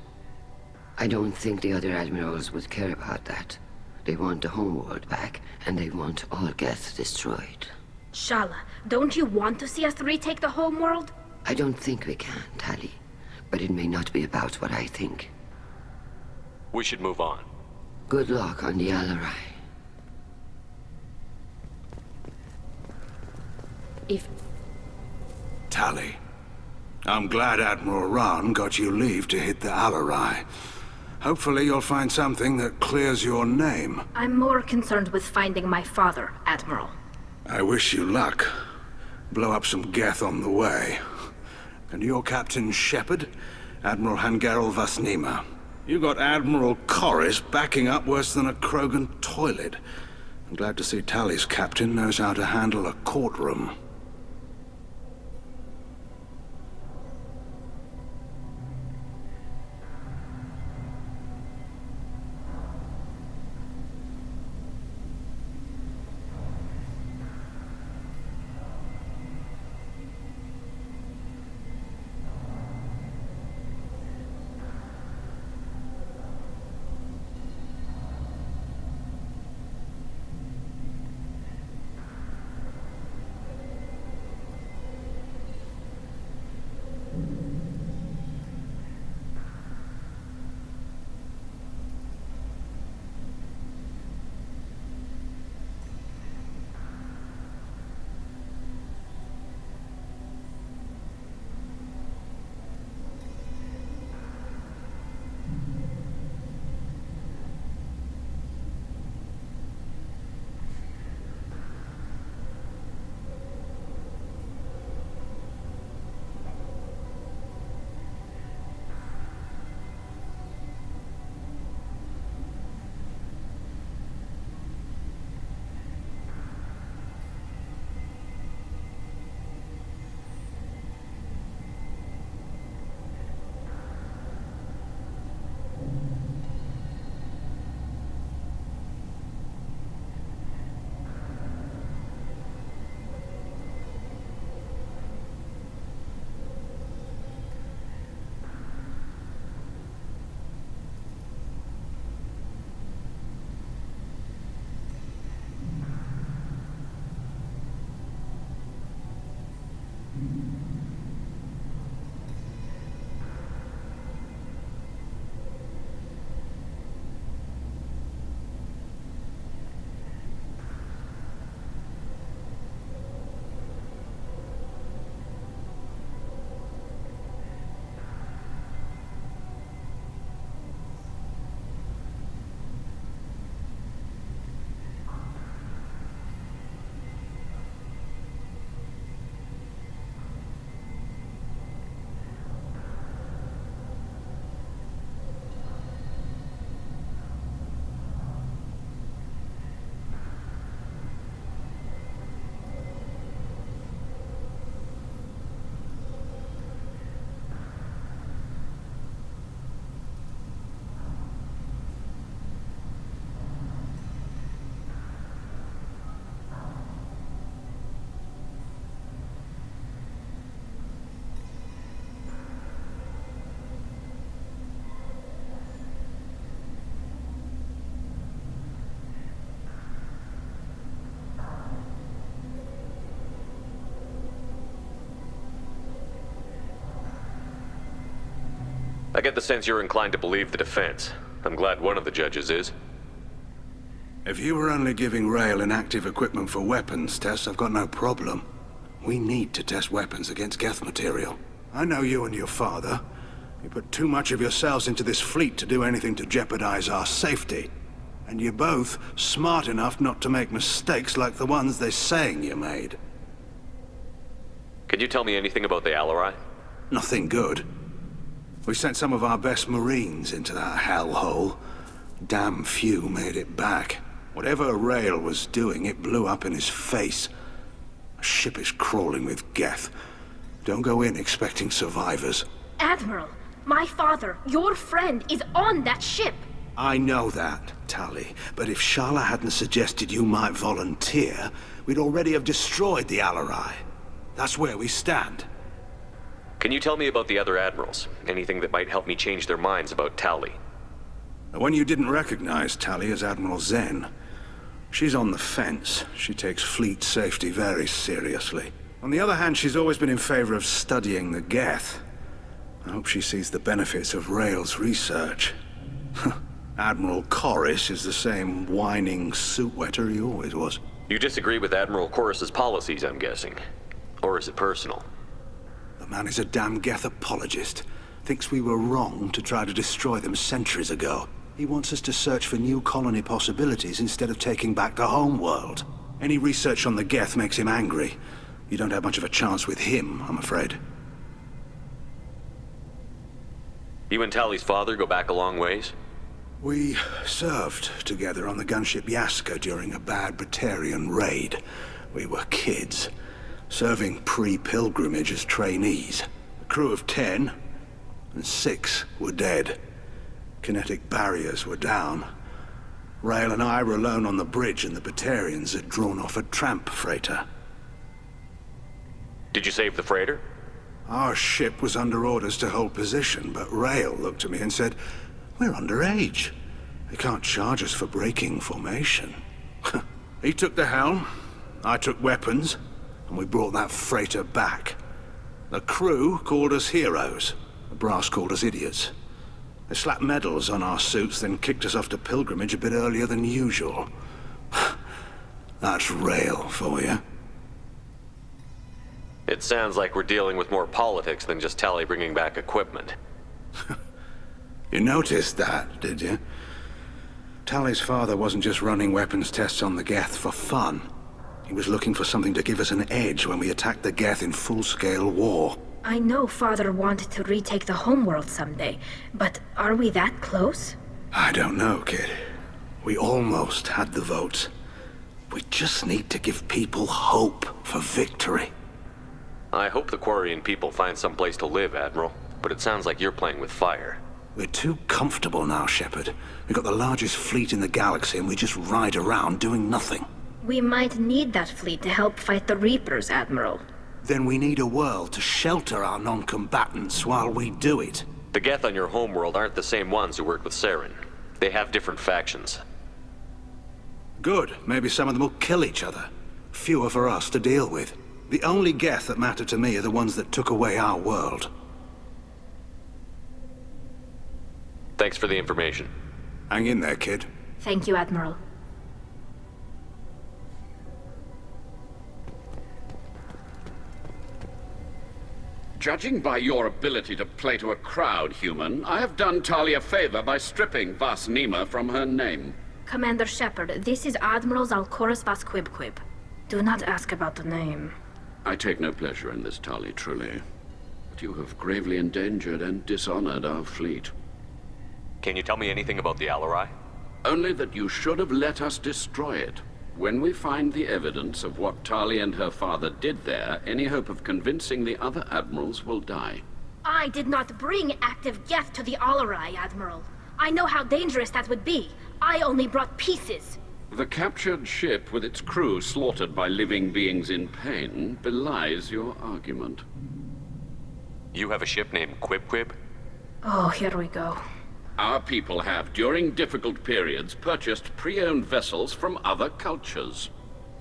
I don't think the other admirals would care about that. They want the homeworld back, and they want all Geth destroyed. Shala, don't you want to see us retake the homeworld? I don't think we can, Tally. But it may not be about what I think. We should move on. Good luck on the Alarai. Tally, I'm glad Admiral Rahn got you leave to hit the Alarai. Hopefully you'll find something that clears your name. I'm more concerned with finding my father, Admiral. I wish you luck. Blow up some Geth on the way. And you're Captain Shepard, Admiral Hangarel Vasnima. You got Admiral Corris backing up worse than a Krogan toilet. I'm glad to see Tally's captain knows how to handle a courtroom. I get the sense you're inclined to believe the defense. I'm glad one of the judges is. If you were only giving Rail inactive equipment for weapons tests, I've got no problem. We need to test weapons against Geth material. I know you and your father. You put too much of yourselves into this fleet to do anything to jeopardize our safety. And you're both smart enough not to make mistakes like the ones they're saying you made. Can you tell me anything about the Alarai? Nothing good. We sent some of our best Marines into that hellhole. Damn few made it back. Whatever Rail was doing, it blew up in his face. A ship is crawling with Geth. Don't go in expecting survivors. Admiral, my father, your friend, is on that ship. I know that, Tali. But if Shala hadn't suggested you might volunteer, we'd already have destroyed the Alarai. That's where we stand. Can you tell me about the other admirals? Anything that might help me change their minds about Tali? The one you didn't recognize, Tali, is Admiral Zen. She's on the fence. She takes fleet safety very seriously. On the other hand, she's always been in favor of studying the Geth. I hope she sees the benefits of Rail's research. Admiral Corris is the same whining suit-wetter he always was. You disagree with Admiral Corris's policies, I'm guessing. Or is it personal? The man is a damn Geth apologist. Thinks we were wrong to try to destroy them centuries ago. He wants us to search for new colony possibilities instead of taking back the homeworld. Any research on the Geth makes him angry. You don't have much of a chance with him, I'm afraid. You and Tali's father go back a long ways? We served together on the gunship Yaska during a bad Batarian raid. We were kids, serving pre-pilgrimage as trainees. A crew of 10, and 6 were dead. Kinetic barriers were down. Rail and I were alone on the bridge, and the Batarians had drawn off a tramp freighter. Did you save the freighter? Our ship was under orders to hold position, but Rail looked at me and said, "We're underage. They can't charge us for breaking formation." He took the helm, I took weapons, and we brought that freighter back. The crew called us heroes. The brass called us idiots. They slapped medals on our suits, then kicked us off to pilgrimage a bit earlier than usual. That's Rail for you. It sounds like we're dealing with more politics than just Tali bringing back equipment. You noticed that, did you? Tali's father wasn't just running weapons tests on the Geth for fun. He was looking for something to give us an edge when we attacked the Geth in full-scale war. I know Father wanted to retake the homeworld someday, but are we that close? I don't know, kid. We almost had the votes. We just need to give people hope for victory. I hope the Quarian people find some place to live, Admiral, but it sounds like you're playing with fire. We're too comfortable now, Shepard. We've got the largest fleet in the galaxy and we just ride around doing nothing. We might need that fleet to help fight the Reapers, Admiral. Then we need a world to shelter our non-combatants while we do it. The Geth on your homeworld aren't the same ones who worked with Saren. They have different factions. Good. Maybe some of them will kill each other. Fewer for us to deal with. The only Geth that matter to me are the ones that took away our world. Thanks for the information. Hang in there, kid. Thank you, Admiral. Judging by your ability to play to a crowd, human, I have done Tali a favor by stripping Vas Nima from her name. Commander Shepard, this is Admiral Zalkoris Vas Quibquib. Do not ask about the name. I take no pleasure in this, Tali, truly. But you have gravely endangered and dishonored our fleet. Can you tell me anything about the Alarai? Only that you should have let us destroy it. When we find the evidence of what Tali and her father did there, any hope of convincing the other admirals will die. I did not bring active Geth to the Alarai, Admiral. I know how dangerous that would be. I only brought pieces. The captured ship with its crew slaughtered by living beings in pain belies your argument. You have a ship named Quib? Oh, here we go. Our people have, during difficult periods, purchased pre-owned vessels from other cultures.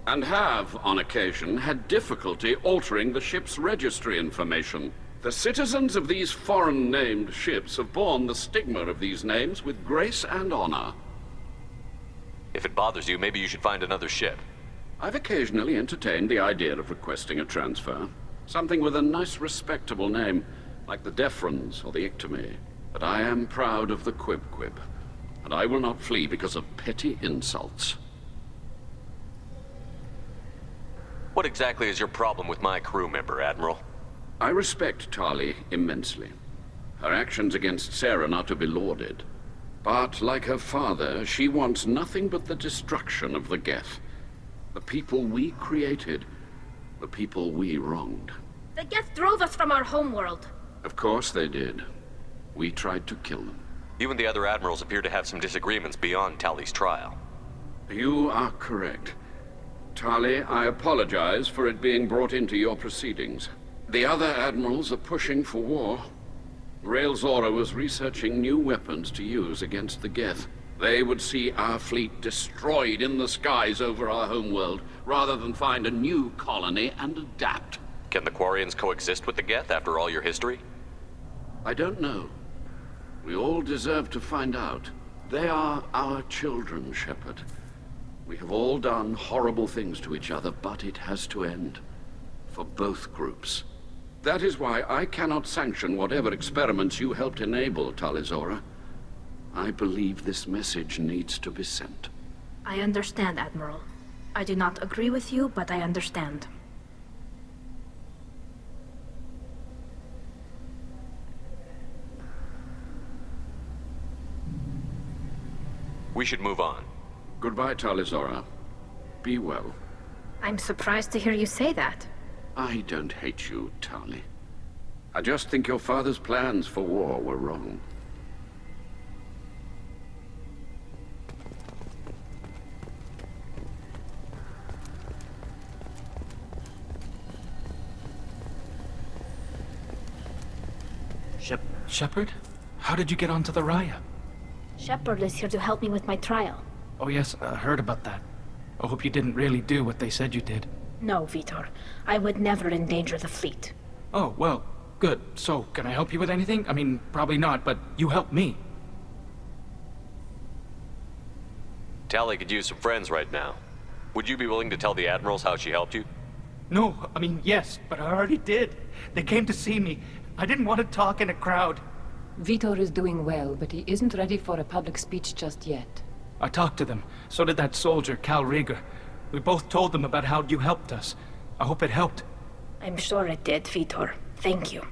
And have, on occasion, had difficulty altering the ship's registry information. The citizens of these foreign-named ships have borne the stigma of these names with grace and honor. If it bothers you, maybe you should find another ship. I've occasionally entertained the idea of requesting a transfer. Something with a nice, respectable name, like the Defrons or the Ictomy. But I am proud of the Quib-Quib, and I will not flee because of petty insults. What exactly is your problem with my crew member, Admiral? I respect Tali immensely. Her actions against Saren are to be lauded. But, like her father, she wants nothing but the destruction of the Geth. The people we created, the people we wronged. The Geth drove us from our homeworld. Of course they did. We tried to kill them. You and the other admirals appear to have some disagreements beyond Tali's trial. You are correct. Tali, I apologize for it being brought into your proceedings. The other admirals are pushing for war. Rael Zora was researching new weapons to use against the Geth. They would see our fleet destroyed in the skies over our homeworld, rather than find a new colony and adapt. Can the Quarians coexist with the Geth after all your history? I don't know. We all deserve to find out. They are our children, Shepard. We have all done horrible things to each other, but it has to end. For both groups. That is why I cannot sanction whatever experiments you helped enable, Talizora. I believe this message needs to be sent. I understand, Admiral. I do not agree with you, but I understand. We should move on. Goodbye, Talizora. Be well. I'm surprised to hear you say that. I don't hate you, Tali. I just think your father's plans for war were wrong. Shepard? How did you get onto the Raya? Shepard is here to help me with my trial. Oh yes, I heard about that. I hope you didn't really do what they said you did. No, Vitor. I would never endanger the fleet. Oh, well, good. So, can I help you with anything? I mean, probably not, but you helped me. Tali could use some friends right now. Would you be willing to tell the admirals how she helped you? No, I mean, yes, but I already did. They came to see me. I didn't want to talk in a crowd. Vitor is doing well, but he isn't ready for a public speech just yet. I talked to them. So did that soldier, Cal Rieger. We both told them about how you helped us. I hope it helped. I'm sure it did, Vitor. Thank you.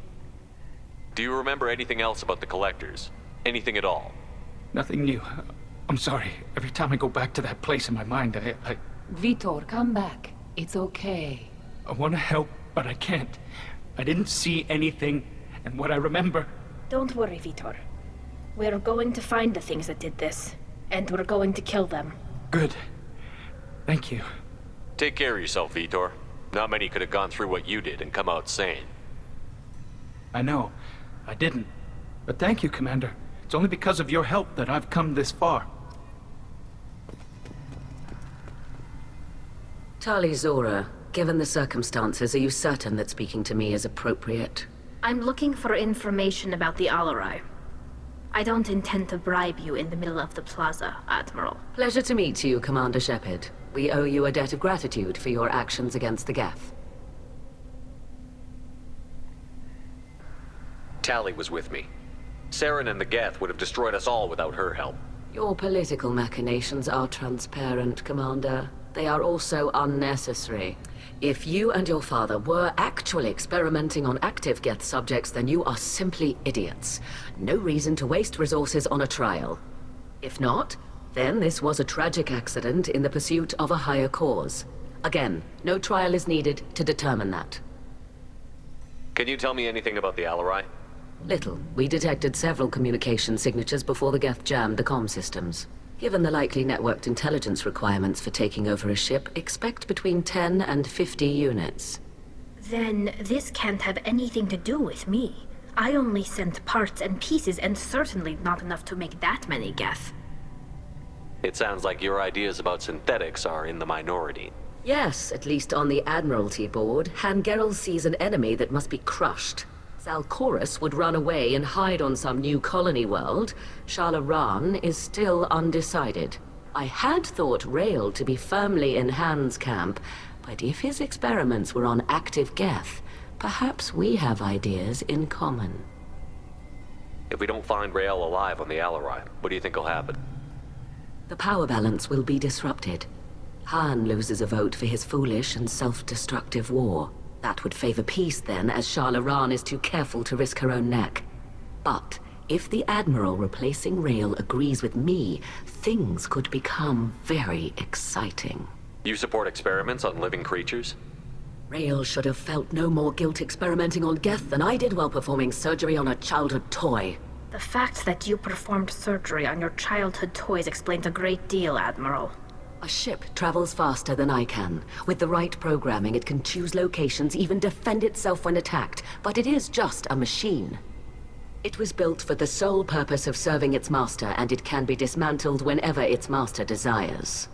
Do you remember anything else about the Collectors? Anything at all? Nothing new. I'm sorry. Every time I go back to that place in my mind, I... Vitor, come back. It's okay. I want to help, but I can't. I didn't see anything, and what I remember... Don't worry, Vitor. We're going to find the things that did this, and we're going to kill them. Good. Thank you. Take care of yourself, Vitor. Not many could have gone through what you did and come out sane. I know. I didn't. But thank you, Commander. It's only because of your help that I've come this far. Tali Zora, given the circumstances, are you certain that speaking to me is appropriate? I'm looking for information about the Alarai. I don't intend to bribe you in the middle of the plaza, Admiral. Pleasure to meet you, Commander Shepard. We owe you a debt of gratitude for your actions against the Geth. Tali was with me. Saren and the Geth would have destroyed us all without her help. Your political machinations are transparent, Commander. They are also unnecessary. If you and your father were actually experimenting on active Geth subjects, then you are simply idiots. No reason to waste resources on a trial. If not, then this was a tragic accident in the pursuit of a higher cause. Again, no trial is needed to determine that. Can you tell me anything about the Alarai? Little. We detected several communication signatures before the Geth jammed the comm systems. Given the likely networked intelligence requirements for taking over a ship, expect between 10 and 50 units. Then this can't have anything to do with me. I only sent parts and pieces, and certainly not enough to make that many Geth. It sounds like your ideas about synthetics are in the minority. Yes, at least on the Admiralty board, Han Gerrel sees an enemy that must be crushed. Salchorus would run away and hide on some new colony world. Shalaran is still undecided. I had thought Rael to be firmly in Han's camp, but if his experiments were on active Geth, perhaps we have ideas in common. If we don't find Rael alive on the Alarai, what do you think will happen? The power balance will be disrupted. Han loses a vote for his foolish and self-destructive war. That would favor peace then, as Shalaran is too careful to risk her own neck. But if the Admiral replacing Rael agrees with me, things could become very exciting. You support experiments on living creatures? Rael should have felt no more guilt experimenting on Geth than I did while performing surgery on a childhood toy. The fact that you performed surgery on your childhood toys explains a great deal, Admiral. A ship travels faster than I can. With the right programming, it can choose locations, even defend itself when attacked. But it is just a machine. It was built for the sole purpose of serving its master, and it can be dismantled whenever its master desires.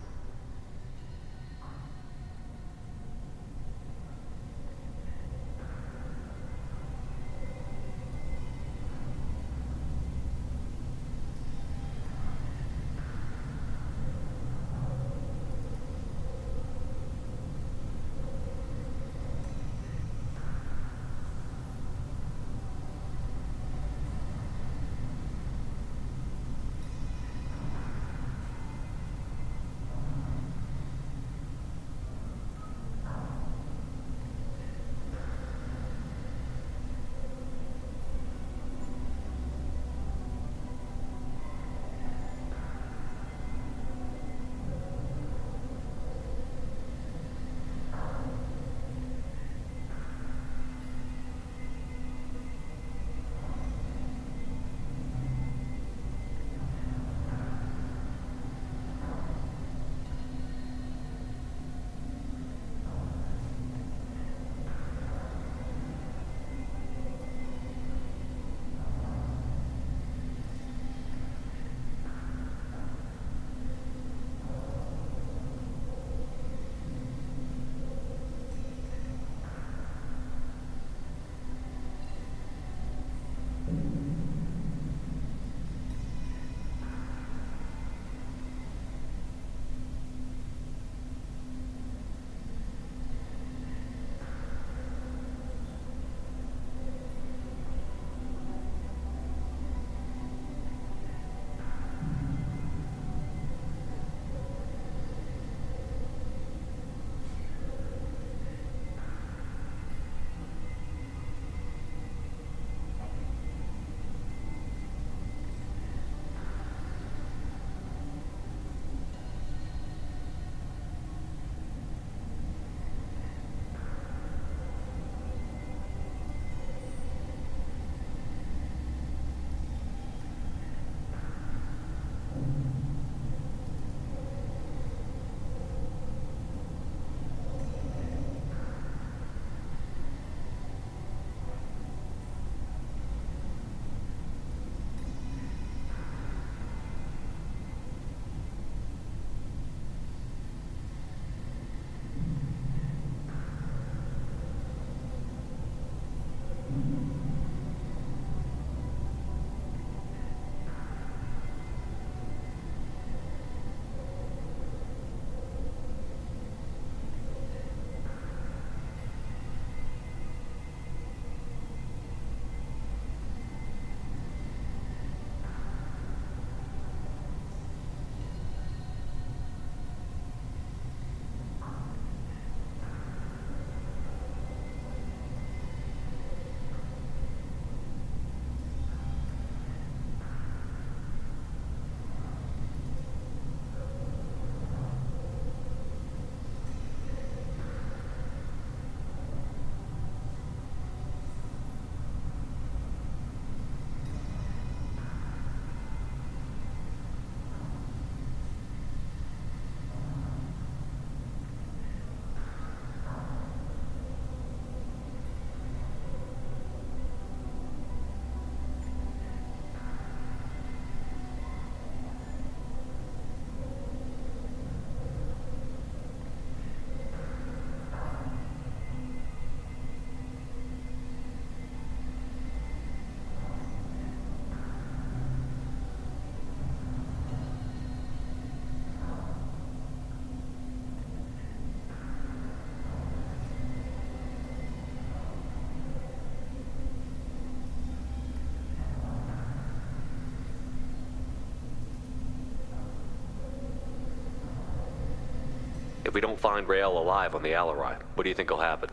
if we don't find Rael alive on the Alarai? What do you think will happen?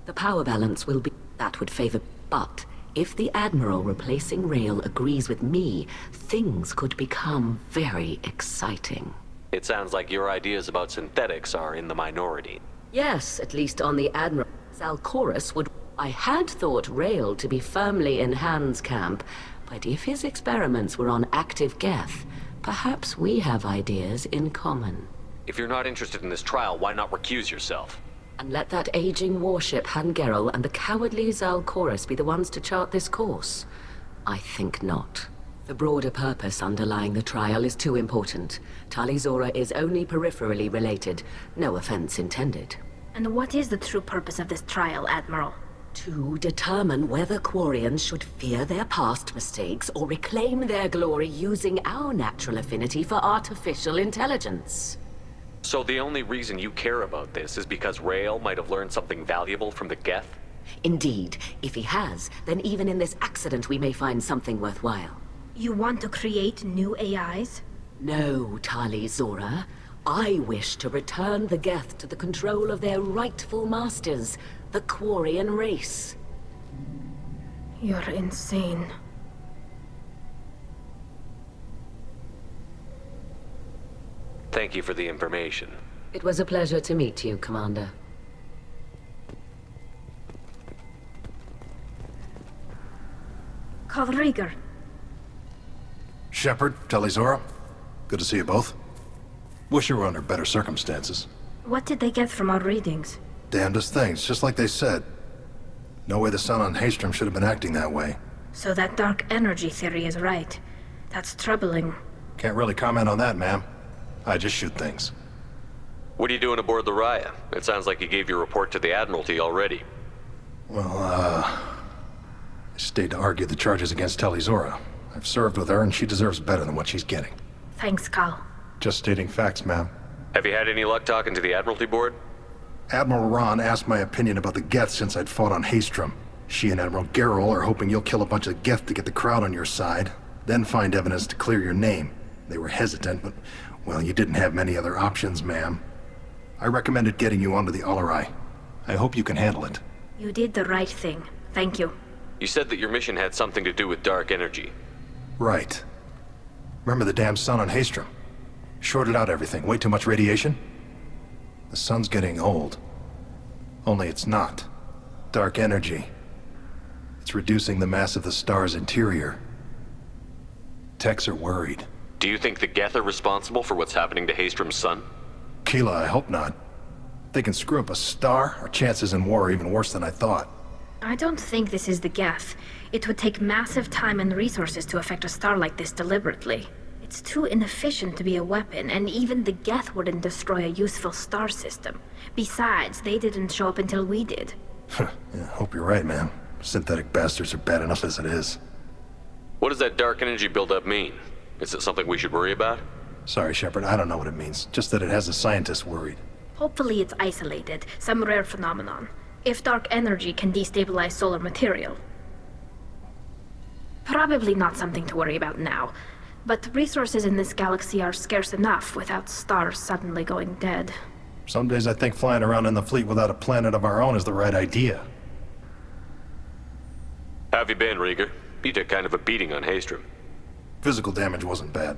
The power balance will be... That would favor... But if the Admiral replacing Rael agrees with me, things could become very exciting. It sounds like your ideas about synthetics are in the minority. Yes, at least on the Admiral. Zalcorus would... I had thought Rael to be firmly in Han's camp, but if his experiments were on active Geth, perhaps we have ideas in common. If you're not interested in this trial, why not recuse yourself? And let that aging warship Hangerel and the cowardly Zalcorus be the ones to chart this course? I think not. The broader purpose underlying the trial is too important. Talizora is only peripherally related. No offense intended. And what is the true purpose of this trial, Admiral? To determine whether Quarians should fear their past mistakes or reclaim their glory using our natural affinity for artificial intelligence. So the only reason you care about this is because Rael might have learned something valuable from the Geth? Indeed. If he has, then even in this accident we may find something worthwhile. You want to create new AIs? No, Talizora. I wish to return the Geth to the control of their rightful masters, the Quarian race. You're insane. Thank you for the information. It was a pleasure to meet you, Commander. Call Rieger. Shepard, Talizora, good to see you both. Wish you were under better circumstances. What did they get from our readings? Damnedest things, just like they said. No way the sun on Haystrom should have been acting that way. So that dark energy theory is right. That's troubling. Can't really comment on that, ma'am. I just shoot things. What are you doing aboard the Raya? It sounds like you gave your report to the Admiralty already. Well, I stayed to argue the charges against Talizora. I've served with her, and she deserves better than what she's getting. Thanks, Cal. Just stating facts, ma'am. Have you had any luck talking to the Admiralty board? Admiral Ron asked my opinion about the Geth since I'd fought on Haystrom. She and Admiral Gerrel are hoping you'll kill a bunch of Geth to get the crowd on your side, then find evidence to clear your name. They were hesitant, but, well, you didn't have many other options, ma'am. I recommended getting you onto the Alarai. I hope you can handle it. You did the right thing. Thank you. You said that your mission had something to do with dark energy. Right. Remember the damn sun on Haystrom? Shorted out everything. Way too much radiation? The sun's getting old. Only it's not. Dark energy. It's reducing the mass of the star's interior. Techs are worried. Do you think the Geth are responsible for what's happening to Haystrom's sun? Keela, I hope not. If they can screw up a star, our chances in war are even worse than I thought. I don't think this is the Geth. It would take massive time and resources to affect a star like this deliberately. It's too inefficient to be a weapon, and even the Geth wouldn't destroy a useful star system. Besides, they didn't show up until we did. Yeah, hope you're right, man. Synthetic bastards are bad enough as it is. What does that dark energy buildup mean? Is it something we should worry about? Sorry, Shepard, I don't know what it means. Just that it has the scientists worried. Hopefully it's isolated, some rare phenomenon. If dark energy can destabilize solar material. Probably not something to worry about now. But resources in this galaxy are scarce enough without stars suddenly going dead. Some days I think flying around in the fleet without a planet of our own is the right idea. How have you been, Rieger? You took kind of a beating on Haystrom. Physical damage wasn't bad.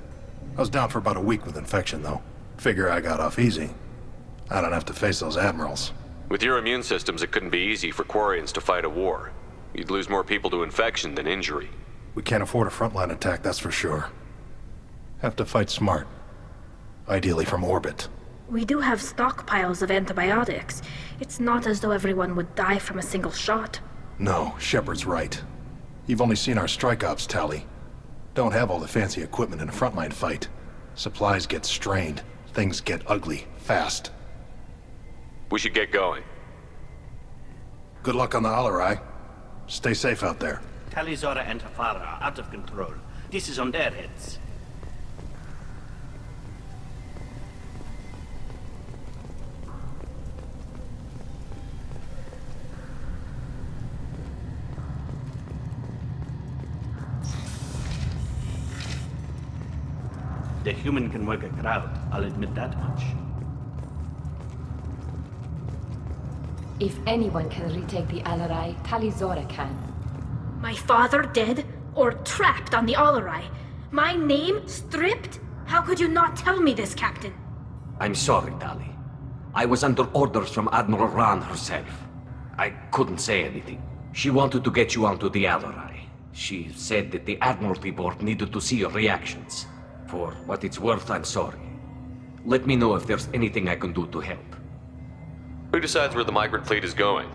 I was down for about a week with infection, though. Figure I got off easy. I don't have to face those admirals. With your immune systems, it couldn't be easy for Quarians to fight a war. You'd lose more people to infection than injury. We can't afford a frontline attack, that's for sure. Have to fight smart. Ideally from orbit. We do have stockpiles of antibiotics. It's not as though everyone would die from a single shot. No, Shepard's right. You've only seen our strike ops tally. Don't have all the fancy equipment in a frontline fight. Supplies get strained. Things get ugly, fast. We should get going. Good luck on the Alarai. Stay safe out there. Talizora and Tafara are out of control. This is on their heads. The human can work a crowd, I'll admit that much. If anyone can retake the Alarai, Talizora can. My father dead? Or trapped on the Alarai? My name stripped? How could you not tell me this, Captain? I'm sorry, Tali. I was under orders from Admiral Ran herself. I couldn't say anything. She wanted to get you onto the Alarai. She said that the Admiralty Board needed to see your reactions. For what it's worth, I'm sorry. Let me know if there's anything I can do to help. Who decides where the migrant fleet is going?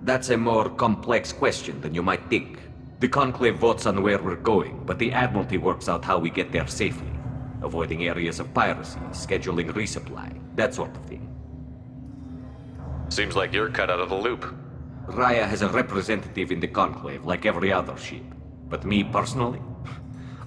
That's a more complex question than you might think. The Conclave votes on where we're going, but the Admiralty works out how we get there safely. Avoiding areas of piracy, scheduling resupply, that sort of thing. Seems like you're cut out of the loop. Raya has a representative in the Conclave, like every other ship. But me personally?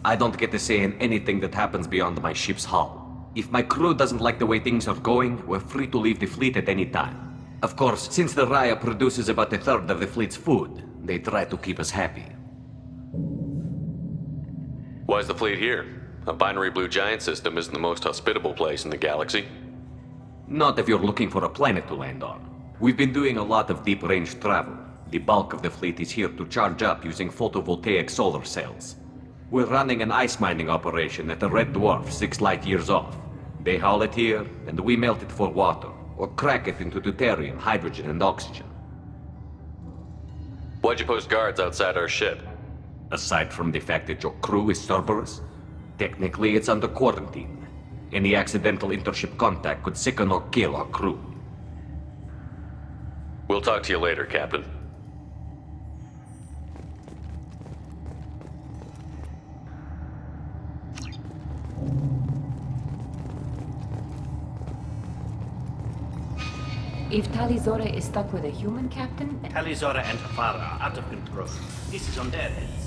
I don't get to say in anything that happens beyond my ship's hull. If my crew doesn't like the way things are going, we're free to leave the fleet at any time. Of course, since the Raya produces about 1/3 of the fleet's food, they try to keep us happy. Why's the fleet here? A binary blue giant system isn't the most hospitable place in the galaxy. Not if you're looking for a planet to land on. We've been doing a lot of deep-range travel. The bulk of the fleet is here to charge up using photovoltaic solar cells. We're running an ice mining operation at the Red Dwarf 6 light years off. They haul it here, and we melt it for water, or crack it into deuterium, hydrogen, and oxygen. Why'd you post guards outside our ship? Aside from the fact that your crew is Cerberus, technically it's under quarantine. Any accidental intership contact could sicken or kill our crew. We'll talk to you later, Captain. If Talizora is stuck with a human captain... Talizora and her father are out of control. This is on their heads.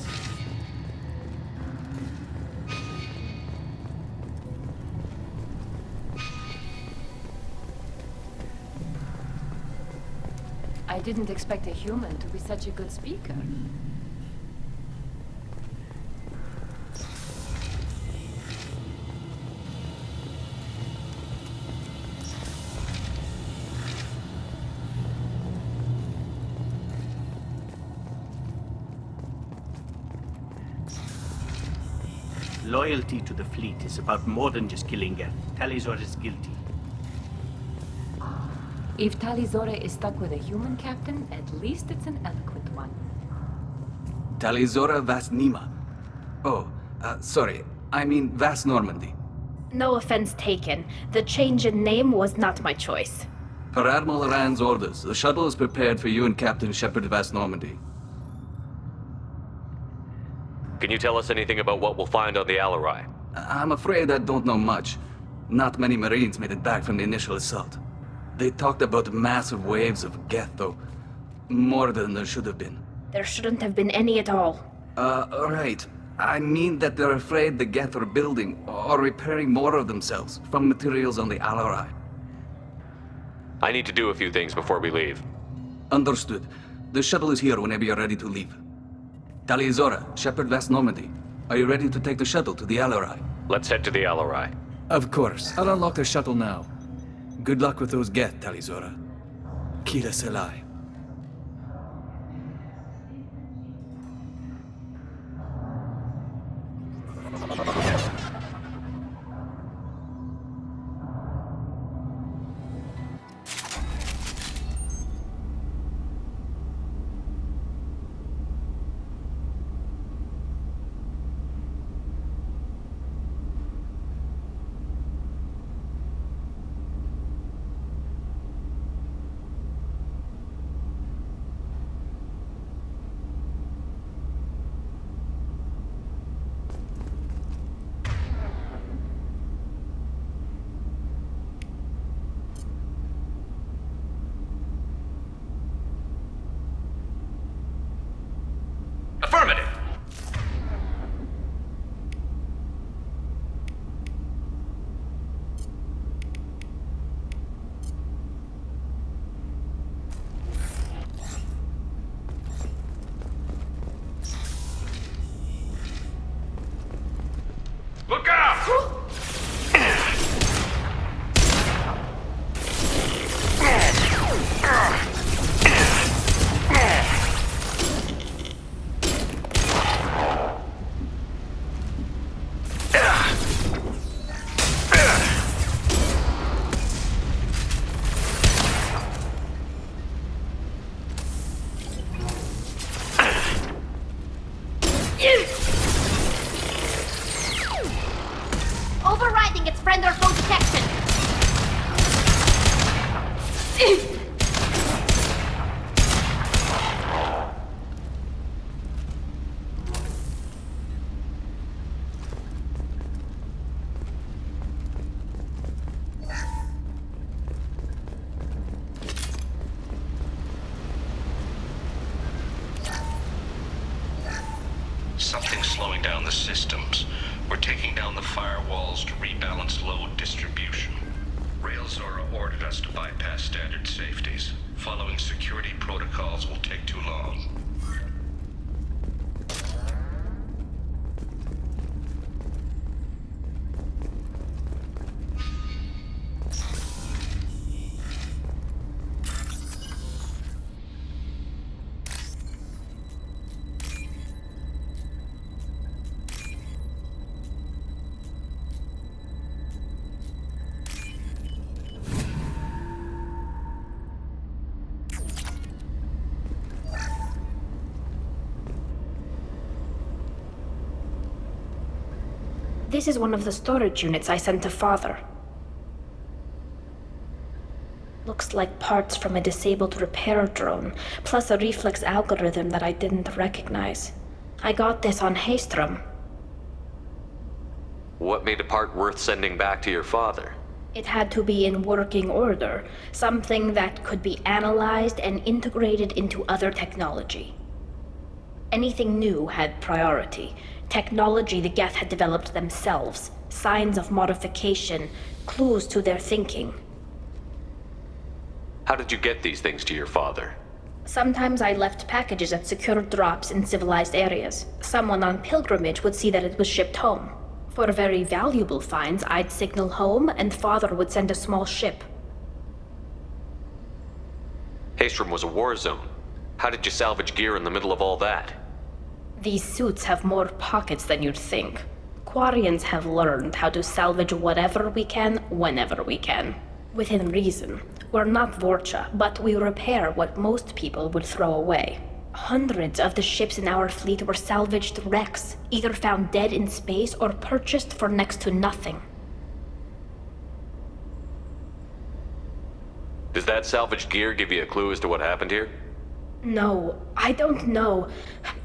I didn't expect a human to be such a good speaker. Loyalty to the fleet is about more than just killing Geth. Talizora is guilty. If Talizora is stuck with a human captain, at least it's an eloquent one. Talizora Vas Nima. Oh, sorry. I mean Vas Normandy. No offense taken. The change in name was not my choice. Per Admiral Rand's orders, the shuttle is prepared for you and Captain Shepard Vas Normandy. Can you tell us anything about what we'll find on the Alarai? I'm afraid I don't know much. Not many Marines made it back from the initial assault. They talked about massive waves of Geth, though. More than there should have been. There shouldn't have been any at all. Right. I mean that they're afraid the Geth are building or repairing more of themselves from materials on the Alarai. I need to do a few things before we leave. Understood. The shuttle is here whenever you're ready to leave. Talizora, Shepard Vas Normandy, are you ready to take the shuttle to the Alarai? Let's head to the Alarai. Of course. I'll unlock the shuttle now. Good luck with those Geth, Talizora. Kila Selai. Something's slowing down the systems. We're taking down the firewalls to rebalance load distribution. Rail Zora ordered us to bypass standard safeties. Following security protocols will take too long. This is one of the storage units I sent to Father. Looks like parts from a disabled repair drone, plus a reflex algorithm that I didn't recognize. I got this on Haystrom. What made a part worth sending back to your father? It had to be in working order, something that could be analyzed and integrated into other technology. Anything new had priority. Technology the Geth had developed themselves, signs of modification, clues to their thinking. How did you get these things to your father? Sometimes I left packages at secure drops in civilized areas. Someone on pilgrimage would see that it was shipped home. For very valuable finds, I'd signal home, and Father would send a small ship. Haystrom was a war zone. How did you salvage gear in the middle of all that? These suits have more pockets than you'd think. Quarians have learned how to salvage whatever we can, whenever we can. Within reason. We're not Vorcha, but we repair what most people would throw away. Hundreds of the ships in our fleet were salvaged wrecks, either found dead in space or purchased for next to nothing. Does that salvaged gear give you a clue as to what happened here? No, I don't know.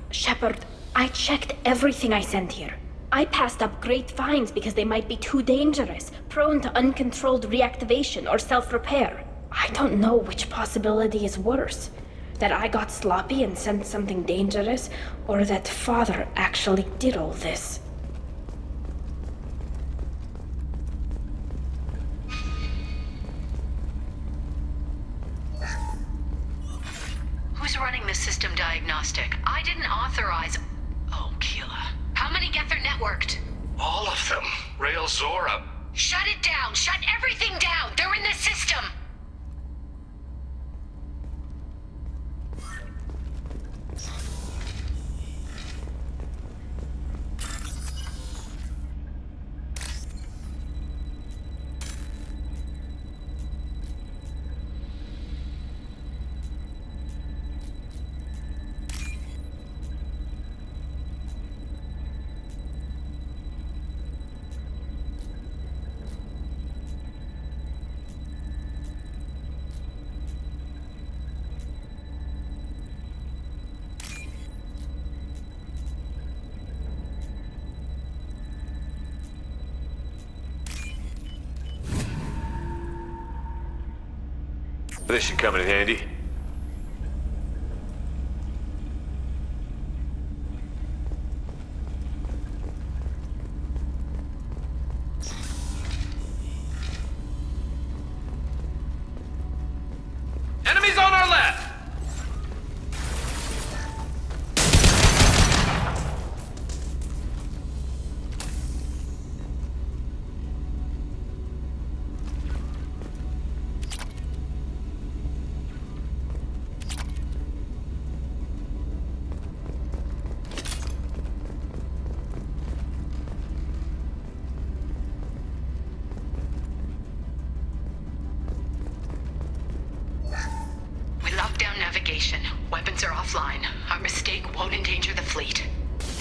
Shepard, I checked everything I sent here. I passed up great finds because they might be too dangerous, prone to uncontrolled reactivation or self-repair. I don't know which possibility is worse. That I got sloppy and sent something dangerous, or that Father actually did all this. Who's running the system diagnostic? I didn't authorize... Oh, Keela. How many Geth are networked? All of them. Rail Zora. Shut it down! Shut everything down! They're in the system! This should come in handy. Enemies on our left! Weapons are offline. Our mistake won't endanger the fleet.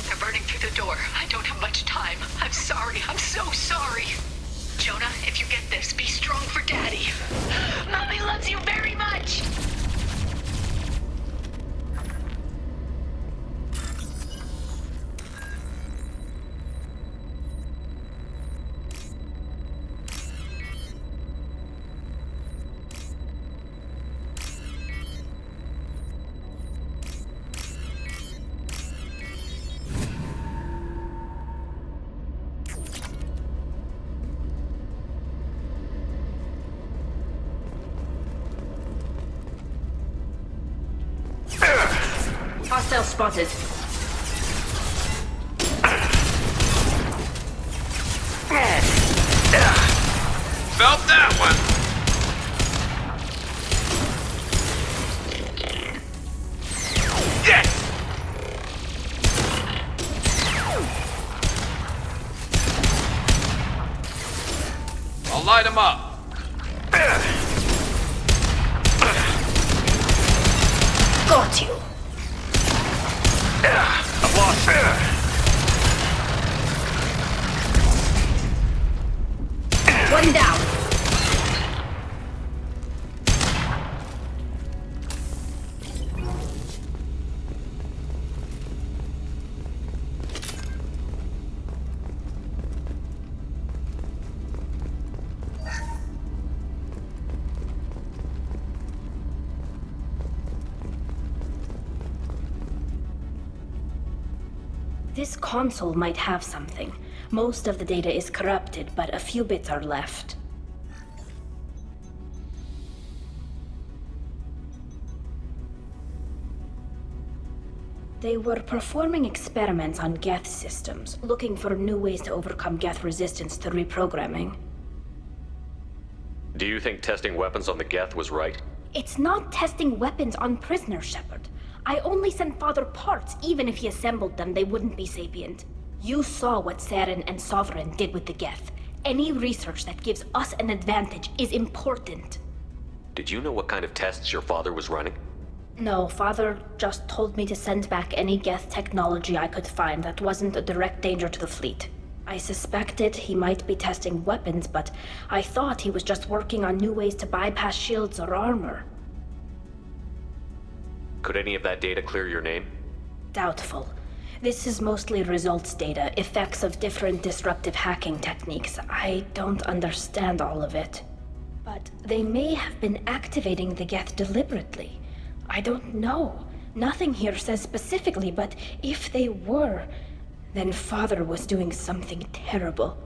They're burning through the door. I don't have much time. I'm sorry. I'm so sorry. Jonah, if you get this, be strong for Daddy. Mommy loves you very much! Hostile spotted. Felt that one! Yes! I'll light him up. Got you. I've lost One down. This console might have something. Most of the data is corrupted, but a few bits are left. They were performing experiments on Geth systems, looking for new ways to overcome Geth resistance to reprogramming. Do you think testing weapons on the Geth was right? It's not testing weapons on prisoners, Shepard. I only sent Father parts. Even if he assembled them, they wouldn't be sapient. You saw what Saren and Sovereign did with the Geth. Any research that gives us an advantage is important. Did you know what kind of tests your father was running? No, Father just told me to send back any Geth technology I could find that wasn't a direct danger to the fleet. I suspected he might be testing weapons, but I thought he was just working on new ways to bypass shields or armor. Could any of that data clear your name? Doubtful. This is mostly results data, effects of different disruptive hacking techniques. I don't understand all of it. But they may have been activating the Geth deliberately. I don't know. Nothing here says specifically, but if they were, then Father was doing something terrible.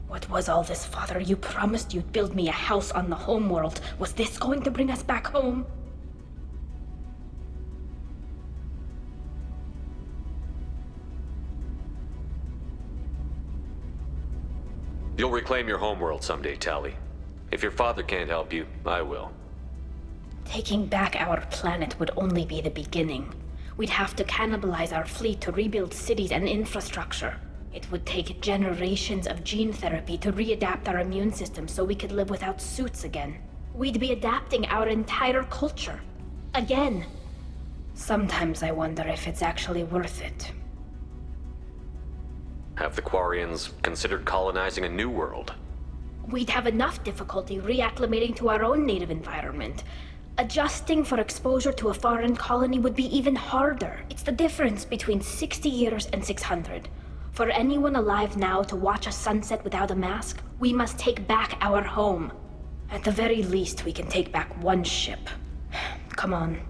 What was all this, Father? You promised you'd build me a house on the homeworld. Was this going to bring us back home? You'll reclaim your homeworld someday, Tali. If your father can't help you, I will. Taking back our planet would only be the beginning. We'd have to cannibalize our fleet to rebuild cities and infrastructure. It would take generations of gene therapy to readapt our immune system so we could live without suits again. We'd be adapting our entire culture. Again. Sometimes I wonder if it's actually worth it. Have the Quarians considered colonizing a new world? We'd have enough difficulty reacclimating to our own native environment. Adjusting for exposure to a foreign colony would be even harder. It's the difference between 60 years and 600. For anyone alive now to watch a sunset without a mask, we must take back our home. At the very least, we can take back one ship. Come on.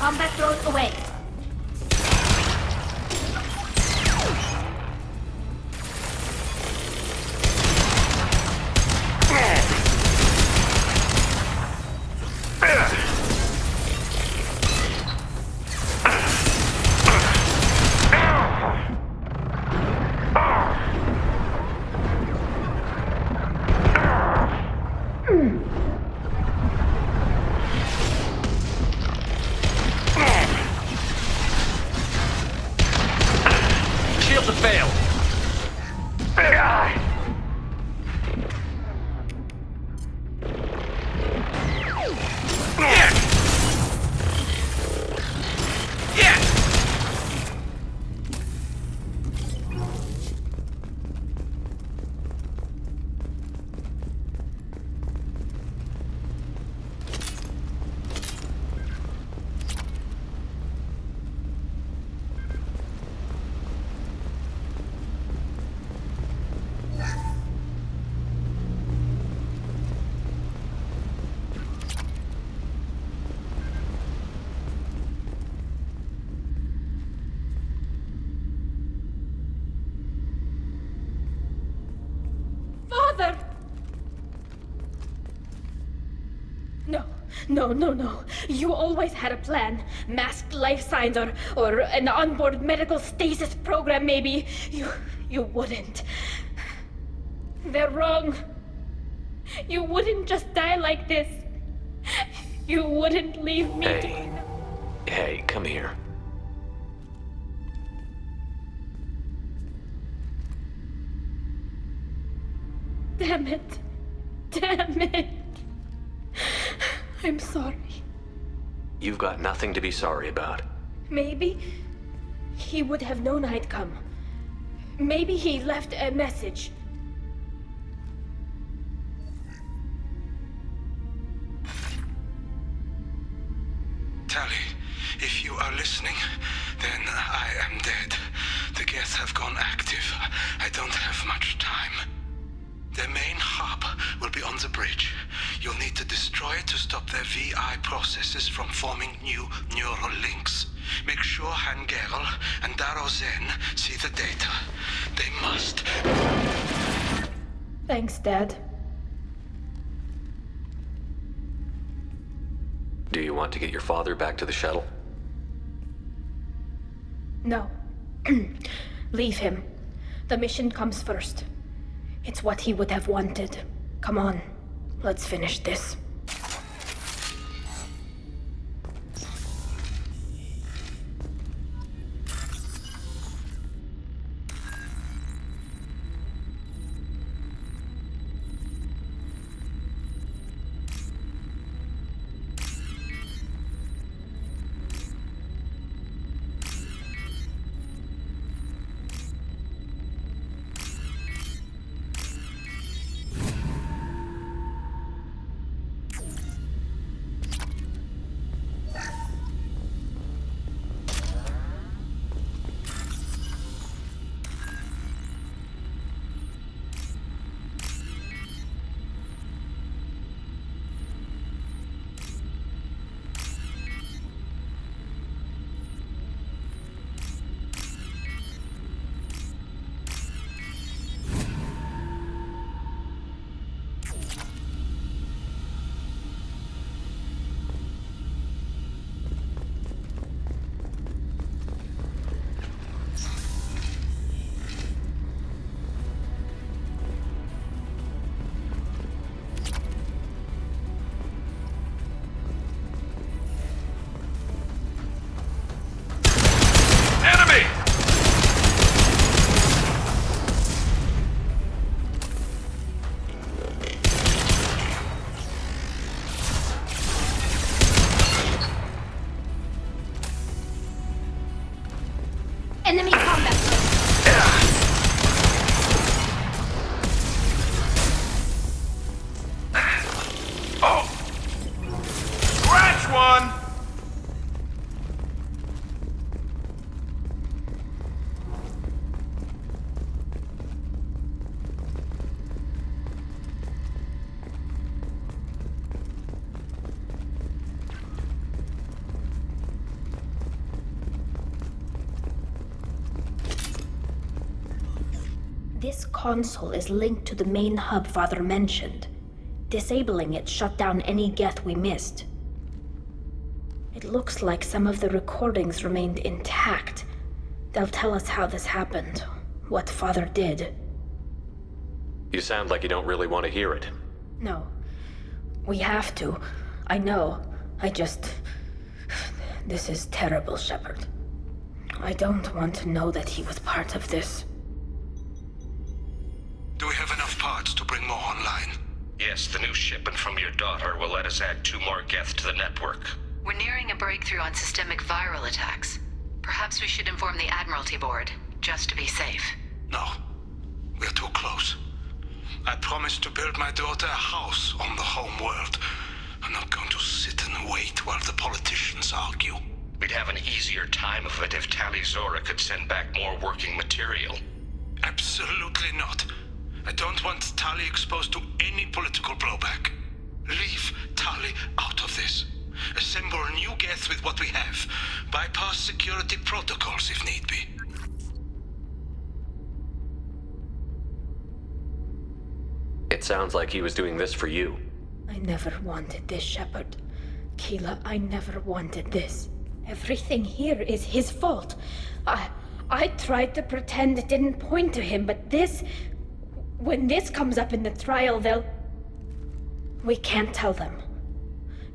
Combat drone away. Shields have failed. No. You always had a plan. Masked life signs or an onboard medical stasis program, maybe. You wouldn't. They're wrong. You wouldn't just die like this. You wouldn't leave me to... Hey, come here. Damn it. I'm sorry. You've got nothing to be sorry about. Maybe he would have known I'd come. Maybe he left a message. Tali, if you are listening, then I am dead. The Geth have gone active. I don't have much time. Their main hub will be on the bridge. You'll need to destroy it to stop their VI processes from forming new neural links. Make sure Hangerel and Daro Zen see the data. They must. Thanks, Dad. Do you want to get your father back to the shuttle? No. Leave him. The mission comes first. It's what he would have wanted. Come on, let's finish this. Enemy combat. Oh! Scratch one! This console is linked to the main hub Father mentioned. Disabling it shut down any Geth we missed. It looks like some of the recordings remained intact. They'll tell us how this happened, what Father did. You sound like you don't really want to hear it. No. We have to. I know. This is terrible, Shepard. I don't want to know that he was part of this. Do we have enough parts to bring more online? Yes, the new shipment from your daughter will let us add 2 more Geth to the network. We're nearing a breakthrough on systemic viral attacks. Perhaps we should inform the Admiralty Board, just to be safe. No. We're too close. I promised to build my daughter a house on the home world. I'm not going to sit and wait while the politicians argue. We'd have an easier time of it if Tali Zora could send back more working material. Absolutely not. I don't want Tali exposed to any political blowback. Leave Tali out of this. Assemble a new Geth with what we have. Bypass security protocols if need be. It sounds like he was doing this for you. I never wanted this, Shepard. Keela, I never wanted this. Everything here is his fault. I tried to pretend it didn't point to him, but this... When this comes up in the trial, they'll... We can't tell them.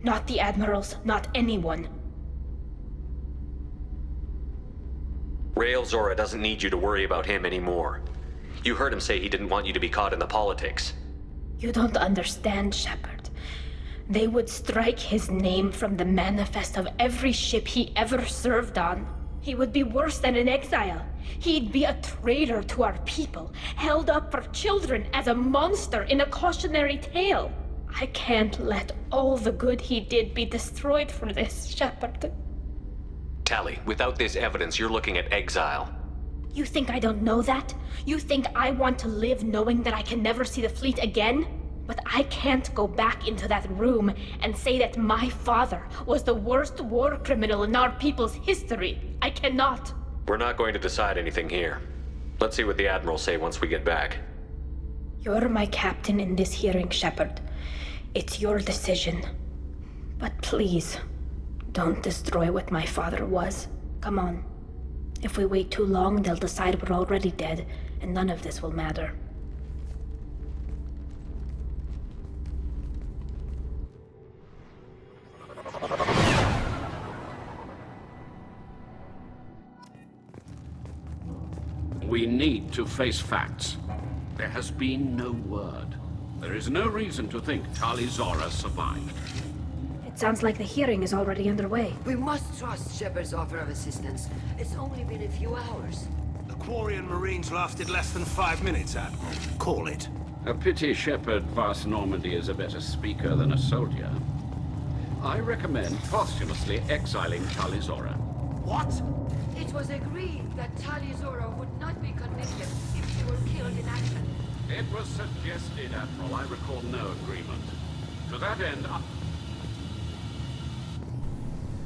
Not the Admirals, not anyone. Rail Zora doesn't need you to worry about him anymore. You heard him say he didn't want you to be caught in the politics. You don't understand, Shepard. They would strike his name from the manifest of every ship he ever served on. He would be worse than an exile. He'd be a traitor to our people, held up for children as a monster in a cautionary tale. I can't let all the good he did be destroyed for this, Shepard. Tali, without this evidence, you're looking at exile. You think I don't know that? You think I want to live knowing that I can never see the fleet again? But I can't go back into that room and say that my father was the worst war criminal in our people's history. I cannot. We're not going to decide anything here. Let's see what the Admirals say once we get back. You're my captain in this hearing, Shepard. It's your decision. But please, don't destroy what my father was. Come on. If we wait too long, they'll decide we're already dead, and none of this will matter. We need to face facts. There has been no word. There is no reason to think Tali Zora survived. It sounds like the hearing is already underway. We must trust Shepard's offer of assistance. It's only been a few hours. The Quarian Marines lasted less than 5 minutes, Admiral. Call it. A pity Shepard Vast Normandy is a better speaker than a soldier. I recommend posthumously exiling Tali Zora. What? It was agreed that Tali Zora would not be convicted if she were killed in action. It was suggested, Admiral. I recall no agreement. To that end,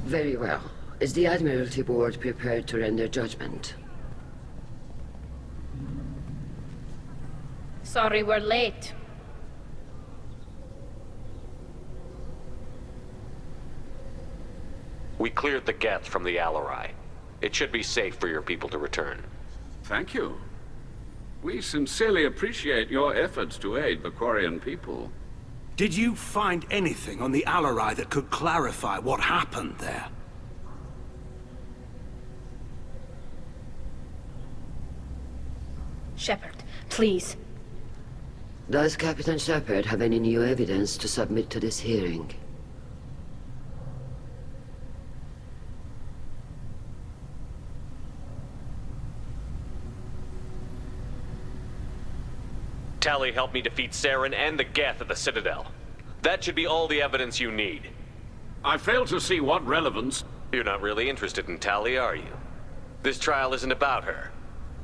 Very well. Is the Admiralty Board prepared to render judgment? Sorry we're late. We cleared the Geth from the Alarai. It should be safe for your people to return. Thank you. We sincerely appreciate your efforts to aid the Quarian people. Did you find anything on the Alarai that could clarify what happened there? Shepard, please. Does Captain Shepard have any new evidence to submit to this hearing? Tali helped me defeat Saren and the Geth at the Citadel. That should be all the evidence you need. I fail to see what relevance... You're not really interested in Tali, are you? This trial isn't about her.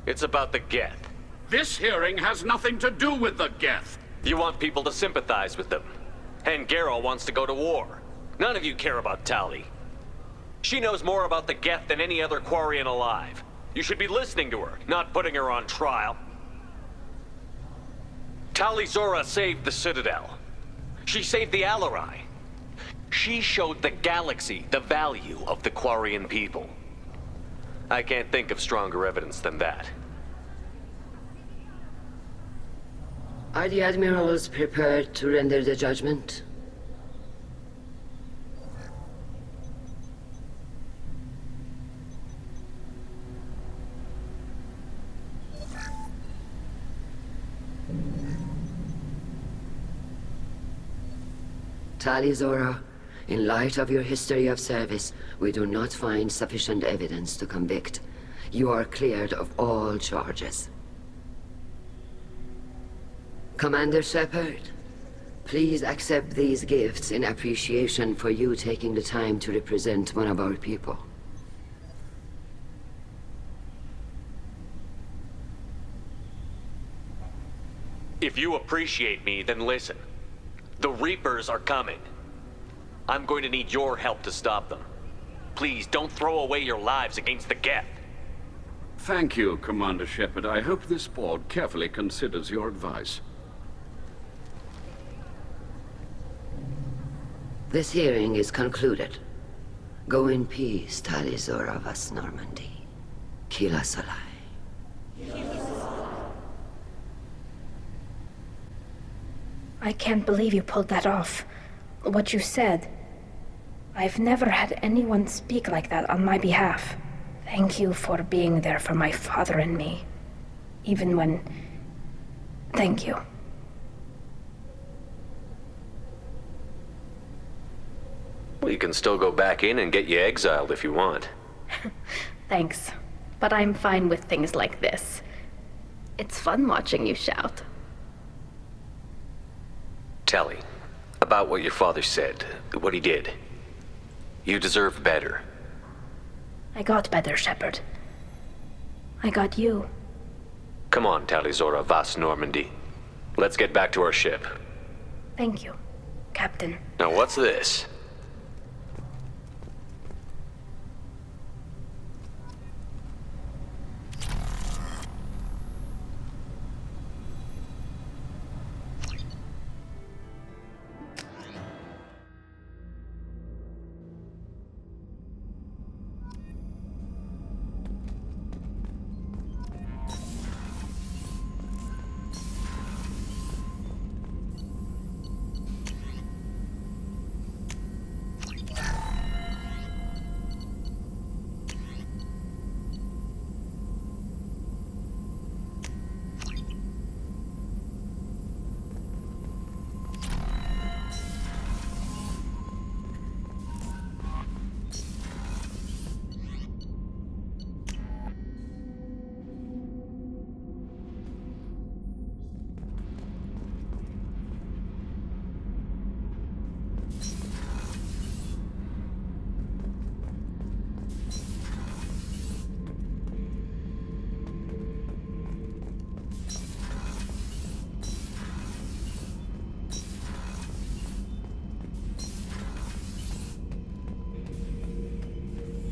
It's about the Geth. This hearing has nothing to do with the Geth. You want people to sympathize with them. And Garrow wants to go to war. None of you care about Tali. She knows more about the Geth than any other Quarian alive. You should be listening to her, not putting her on trial. Tali Zora saved the Citadel. She saved the Alarai. She showed the galaxy the value of the Quarian people. I can't think of stronger evidence than that. Are the Admirals prepared to render the judgment? Tali Zora, in light of your history of service, we do not find sufficient evidence to convict. You are cleared of all charges. Commander Shepard, please accept these gifts in appreciation for you taking the time to represent one of our people. If you appreciate me, then listen. The Reapers are coming. I'm going to need your help to stop them. Please, don't throw away your lives against the Geth. Thank you, Commander Shepard. I hope this board carefully considers your advice. This hearing is concluded. Go in peace, Talizora Vas Normandy. Kila Salai. I can't believe you pulled that off. What you said. I've never had anyone speak like that on my behalf. Thank you for being there for my father and me. Even when... Thank you. Well, you can still go back in and get you exiled if you want. Thanks. But I'm fine with things like this. It's fun watching you shout. Tally, about what your father said, what he did. You deserve better. I got better, Shepard. I got you. Come on, Talizora Vas Normandy. Let's get back to our ship. Thank you, Captain. Now what's this?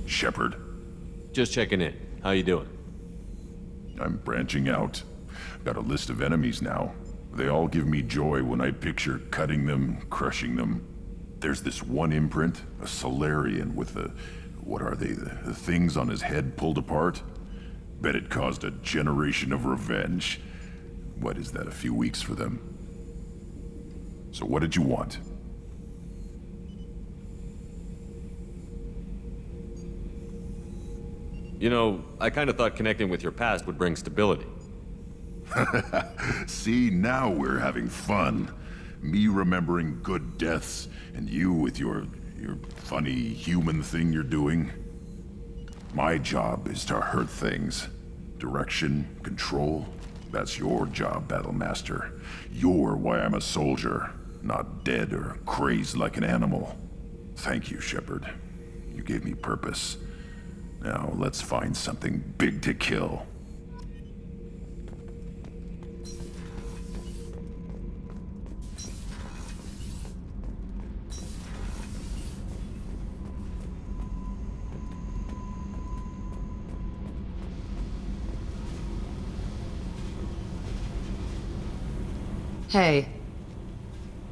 Shepard. Just checking in. How you doing? I'm branching out. Got a list of enemies now. They all give me joy when I picture cutting them, crushing them. There's this one imprint, a Solarian with the... what are they? The things on his head pulled apart? Bet it caused a generation of revenge. What is that, a few weeks for them? So what did you want? You know, I kind of thought connecting with your past would bring stability. See, now we're having fun. Me remembering good deaths, and you with your funny human thing you're doing. My job is to hurt things. Direction, control, that's your job, Battlemaster. You're why I'm a soldier, not dead or crazed like an animal. Thank you, Shepard. You gave me purpose. Now, let's find something big to kill. Hey.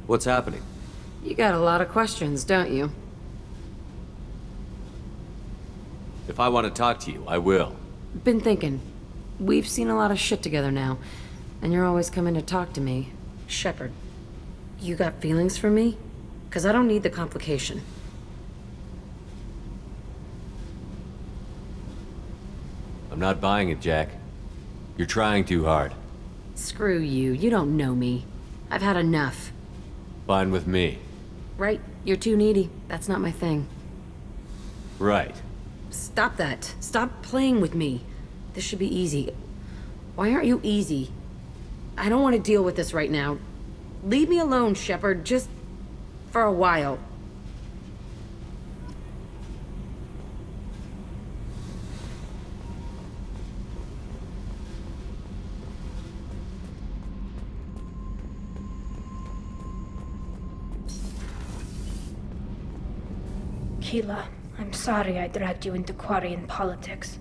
What's happening? You got a lot of questions, don't you? If I want to talk to you, I will. Been thinking. We've seen a lot of shit together now, and you're always coming to talk to me. Shepard, you got feelings for me? 'Cause I don't need the complication. I'm not buying it, Jack. You're trying too hard. Screw you. You don't know me. I've had enough. Fine with me. Right? You're too needy. That's not my thing. Right. Stop that. Stop playing with me. This should be easy. Why aren't you easy? I don't want to deal with this right now. Leave me alone, Shepard. Just for a while. Keela, I'm sorry I dragged you into Quarian politics.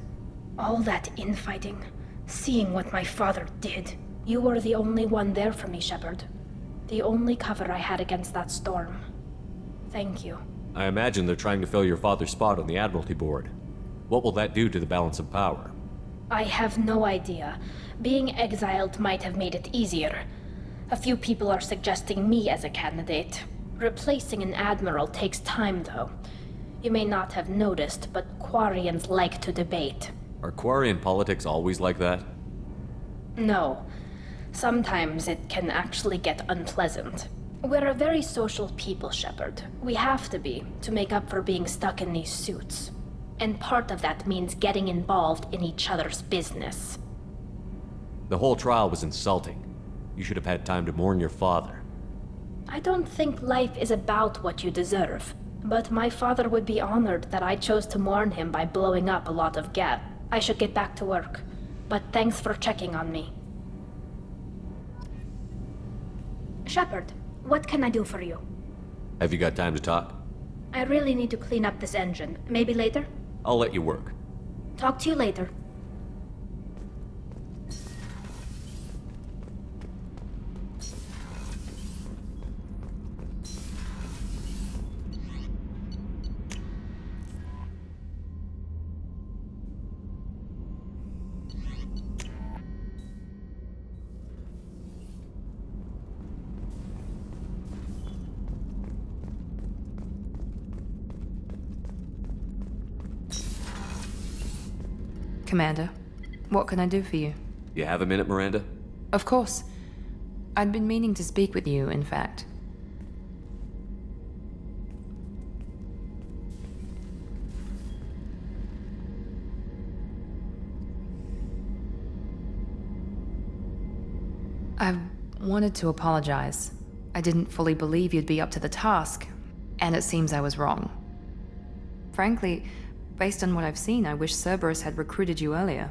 All that infighting, seeing what my father did. You were the only one there for me, Shepard. The only cover I had against that storm. Thank you. I imagine they're trying to fill your father's spot on the Admiralty Board. What will that do to the balance of power? I have no idea. Being exiled might have made it easier. A few people are suggesting me as a candidate. Replacing an admiral takes time, though. You may not have noticed, but Quarians like to debate. Are Quarian politics always like that? No. Sometimes it can actually get unpleasant. We're a very social people, Shepard. We have to be, to make up for being stuck in these suits. And part of that means getting involved in each other's business. The whole trial was insulting. You should have had time to mourn your father. I don't think life is about what you deserve. But my father would be honored that I chose to mourn him by blowing up a lot of Geth. I should get back to work. But thanks for checking on me. Shepard, what can I do for you? Have you got time to talk? I really need to clean up this engine. Maybe later? I'll let you work. Talk to you later. Commander, what can I do for you? You have a minute, Miranda? Of course. I'd been meaning to speak with you, in fact. I wanted to apologize. I didn't fully believe you'd be up to the task, and it seems I was wrong. Frankly, based on what I've seen, I wish Cerberus had recruited you earlier.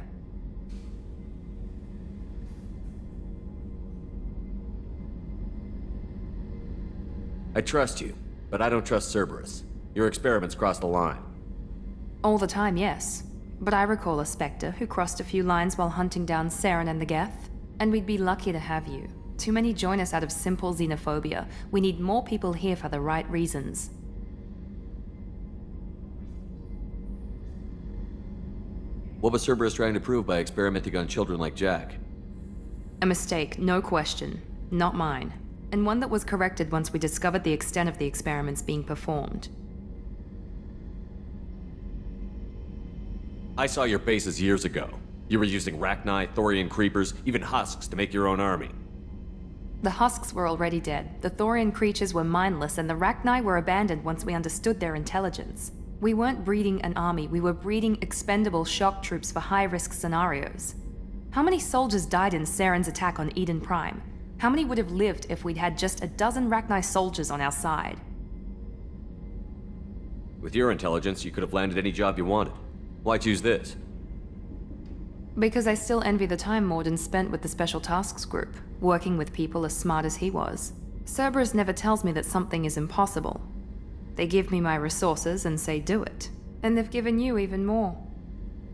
I trust you, but I don't trust Cerberus. Your experiments crossed the line. All the time, yes. But I recall a Spectre who crossed a few lines while hunting down Saren and the Geth. And we'd be lucky to have you. Too many join us out of simple xenophobia. We need more people here for the right reasons. What was Cerberus trying to prove by experimenting on children like Jack? A mistake, no question. Not mine. And one that was corrected once we discovered the extent of the experiments being performed. I saw your bases years ago. You were using Rachni, Thorian creepers, even husks to make your own army. The husks were already dead, the Thorian creatures were mindless, and the Rachni were abandoned once we understood their intelligence. We weren't breeding an army, we were breeding expendable shock troops for high-risk scenarios. How many soldiers died in Saren's attack on Eden Prime? How many would have lived if we'd had just a dozen Rachni soldiers on our side? With your intelligence, you could have landed any job you wanted. Why choose this? Because I still envy the time Morden spent with the Special Tasks Group, working with people as smart as he was. Cerberus never tells me that something is impossible. They give me my resources and say do it. And they've given you even more.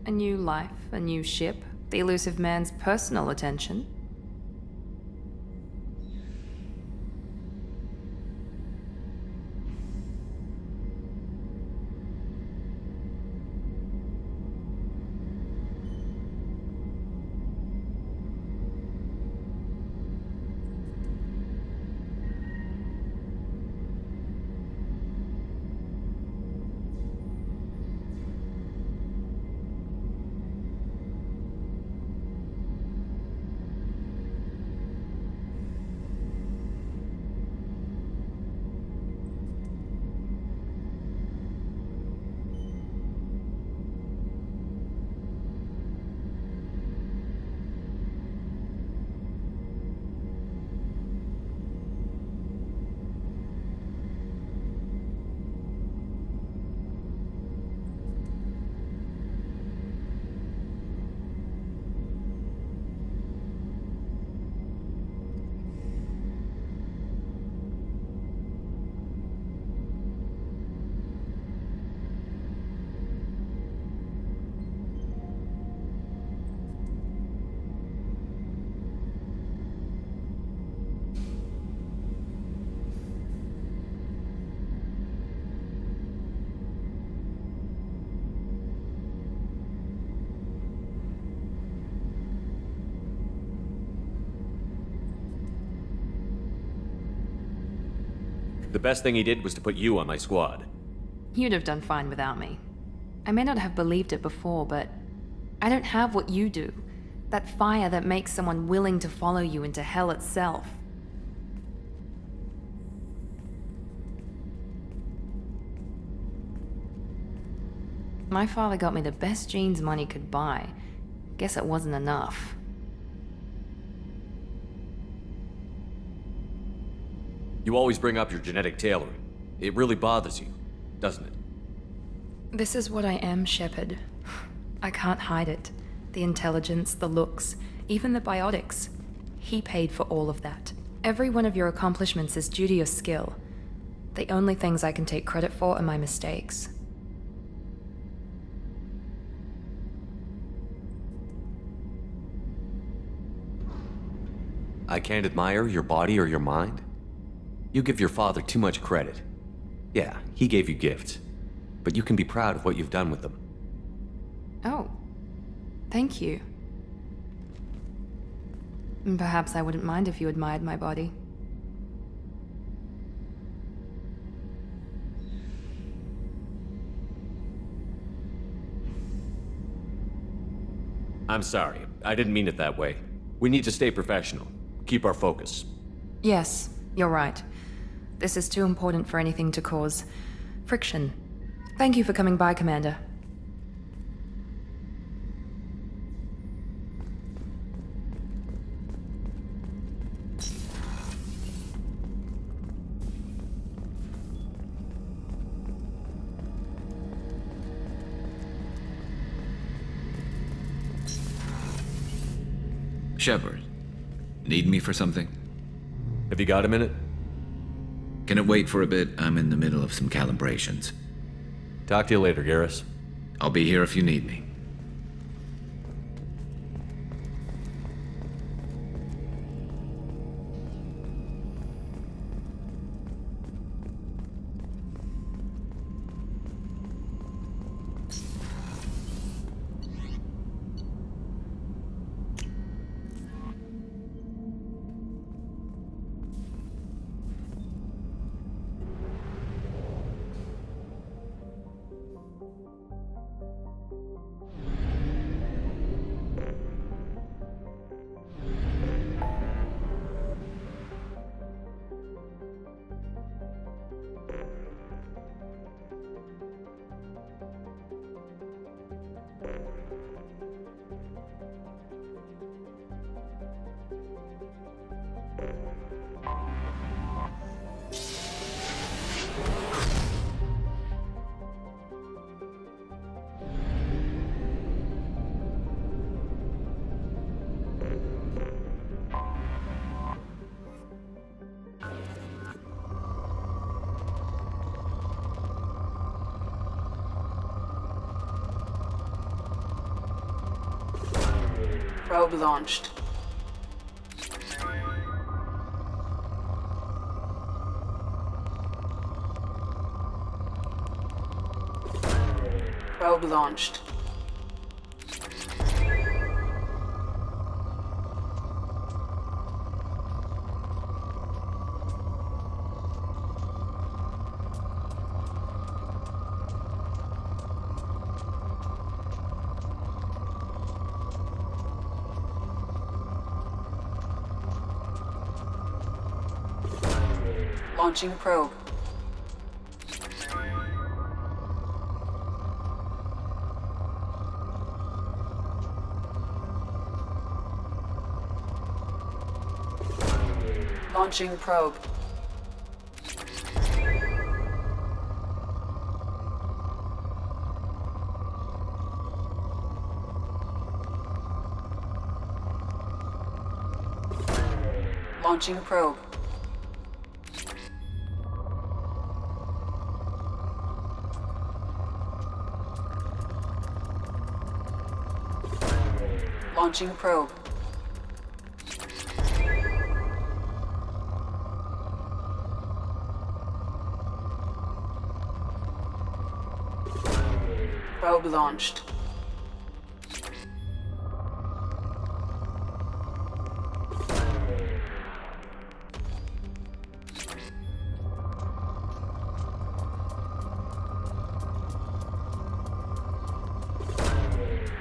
A new life, a new ship, the elusive man's personal attention. The best thing he did was to put you on my squad. You'd have done fine without me. I may not have believed it before, but I don't have what you do. That fire that makes someone willing to follow you into hell itself. My father got me the best genes money could buy. Guess it wasn't enough. You always bring up your genetic tailoring. It really bothers you, doesn't it? This is what I am, Shepard. I can't hide it. The intelligence, the looks, even the biotics. He paid for all of that. Every one of your accomplishments is due to your skill. The only things I can take credit for are my mistakes. I can't admire your body or your mind? You give your father too much credit. Yeah, he gave you gifts. But you can be proud of what you've done with them. Oh. Thank you. Perhaps I wouldn't mind if you admired my body. I'm sorry. I didn't mean it that way. We need to stay professional. Keep our focus. Yes, you're right. This is too important for anything to cause friction. Thank you for coming by, Commander. Shepard, need me for something? Have you got a minute? Can it wait for a bit? I'm in the middle of some calibrations. Talk to you later, Garrus. I'll be here if you need me. Probe launched. Probe launched. Launching probe. Launching probe. Launching probe. Launching probe. Probe launched.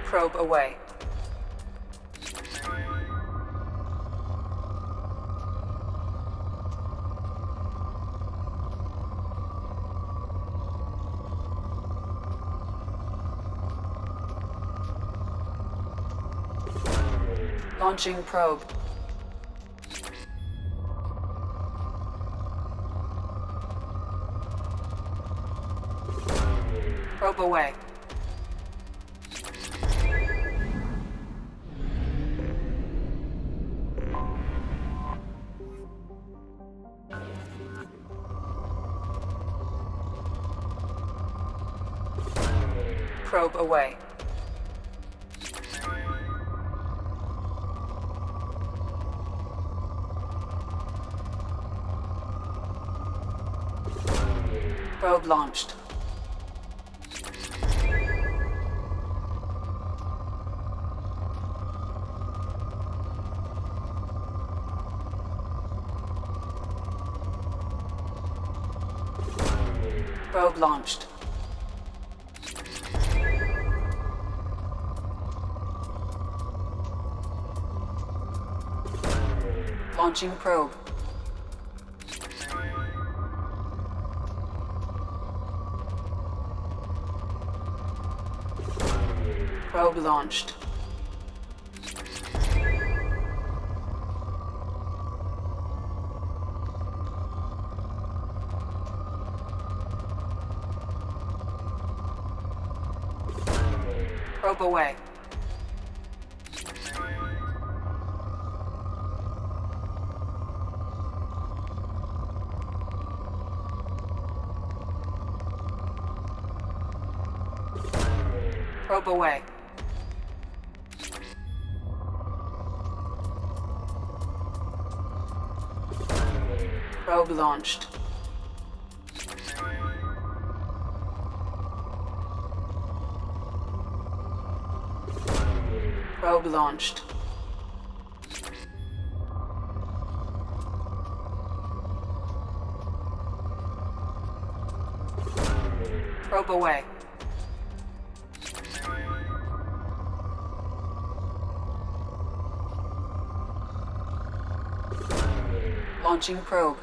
probe away. Launching probe. Probe away. Probe away. Probe launched. Probe launched. Launching probe. Probe launched. Probe away. Probe away. Probe launched. Probe launched. Probe away. Launching probe.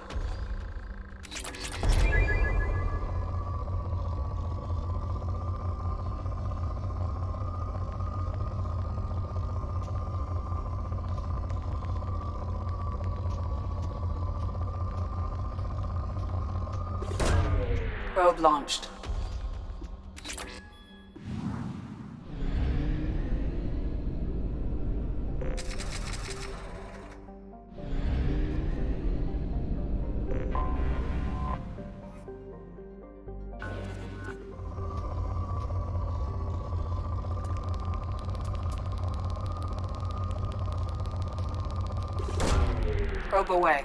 Probe launched. Probe away.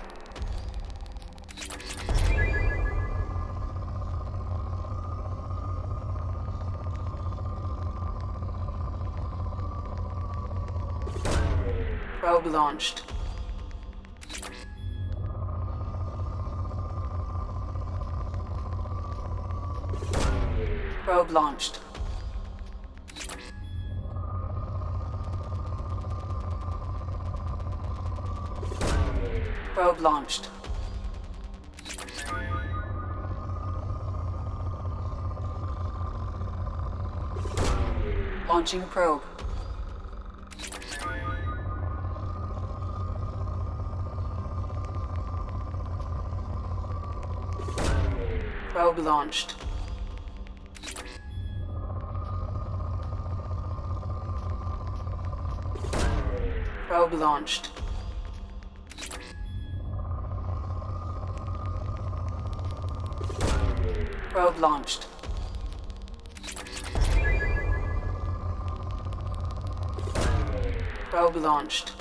Probe launched. Probe launched. Probe launched. Launching probe. Probe launched. Probe launched. Probe launched. Probe launched.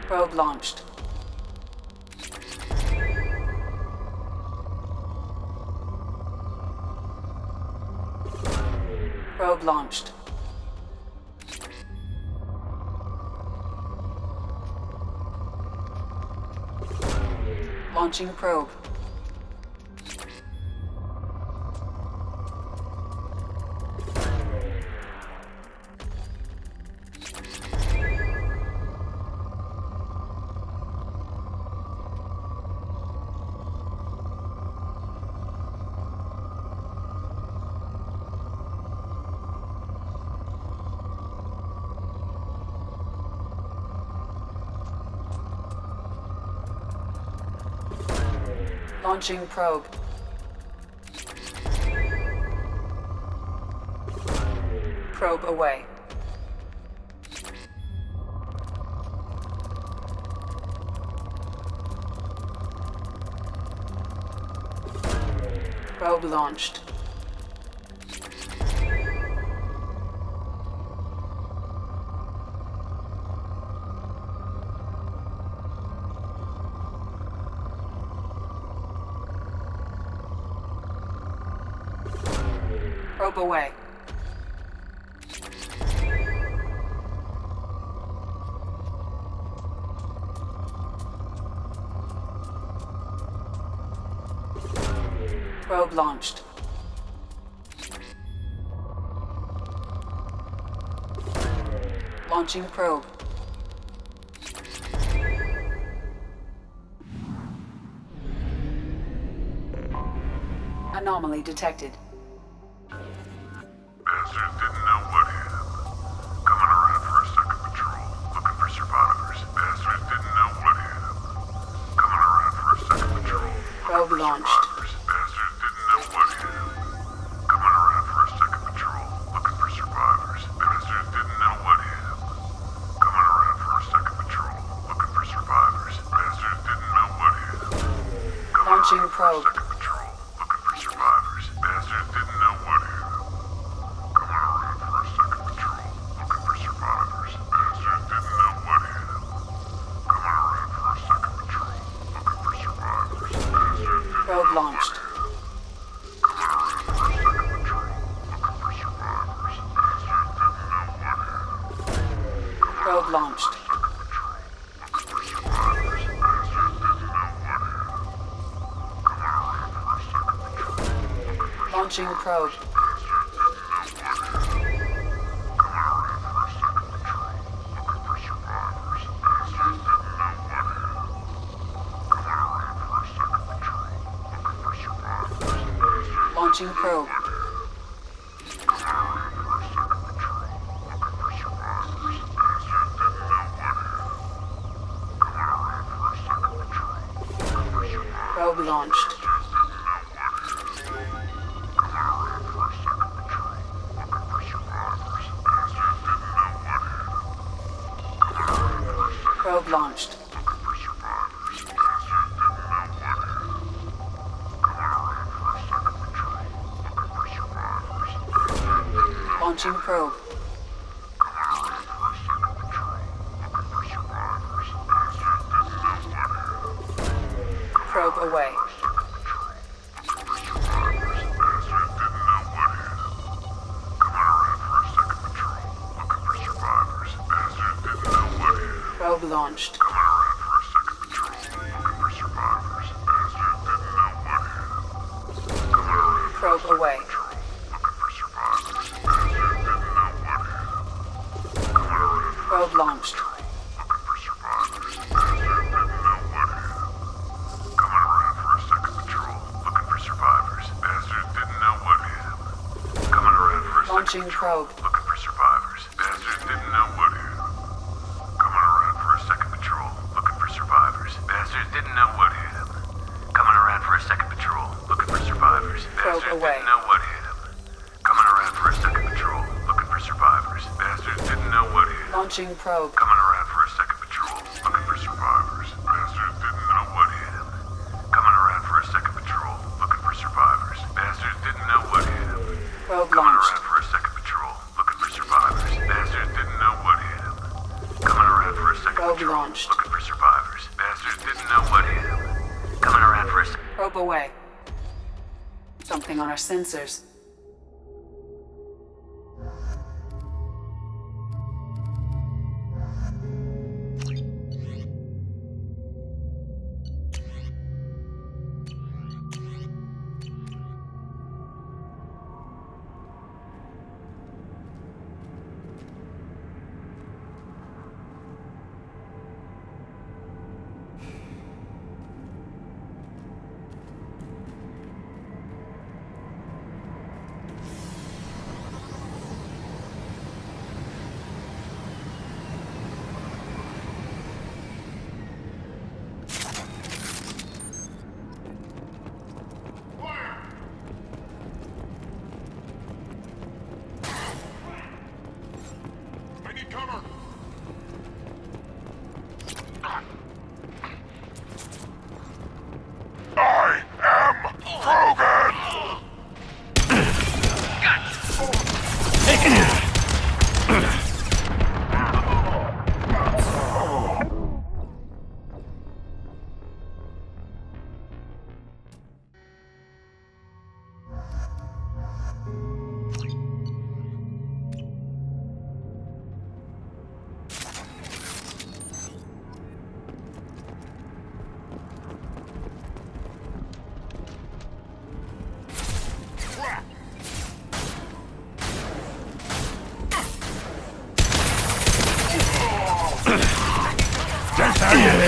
Probe launched. Probe launched. Launching probe. Launching probe. Probe away. Probe launched. Probe away. Probe launched. Launching probe. Anomaly detected. Bastards didn't know what hit him. Coming around for a second patrol, looking for survivors. Bastards didn't know what hit him. Coming around for a second patrol. Probe launched. Bastards didn't know what hit him. Coming around for a second patrol, looking for survivors. Bastards didn't know what hit him. Coming around for a second patrol, looking for survivors. Bastards didn't know what hit him. Launching probe. Second patrol, looking for survivors. Bastards didn't know what hit him. Coming around for a second patrol, looking for survivors. Bastards didn't know what hit him. Coming around for a second patrol, looking for survivors. Bastards didn't Probe launched. coming around for a second patrol, looking for survivors. Bastards didn't know what hit him. Probe launched. Looking for survivors. Bastards didn't know what hit him. Coming around for a second patrol, looking for Launching probe. Launching probe. Probe launched. Probe launched. Launching probe. Probe away. Probe launched. Probe away. Probe launched. Launching probe. Looking for survivors. Bastards didn't know what hit him. Coming around for a second patrol. Looking for survivors. Bastards didn't know what hit him. Coming around for a second patrol. Looking for survivors. Probe Bastards away. didn't know what hit him. Coming around for a second patrol. Looking for survivors. Bastards didn't know what hit him. Launching probe. Coming around for a second patrol. Looking for survivors. Bastards didn't know what hit him. Coming around for a second patrol. Looking for survivors. Bastards didn't know what hit him. Probe Coming launched. around for a second patrol. Looking for survivors. Bastards didn't know what hit him. Coming around for a second Probe patrol. launched. Looking for survivors. Bastards didn't know what hit him. Coming around for a second. Probe away. Something on our sensors.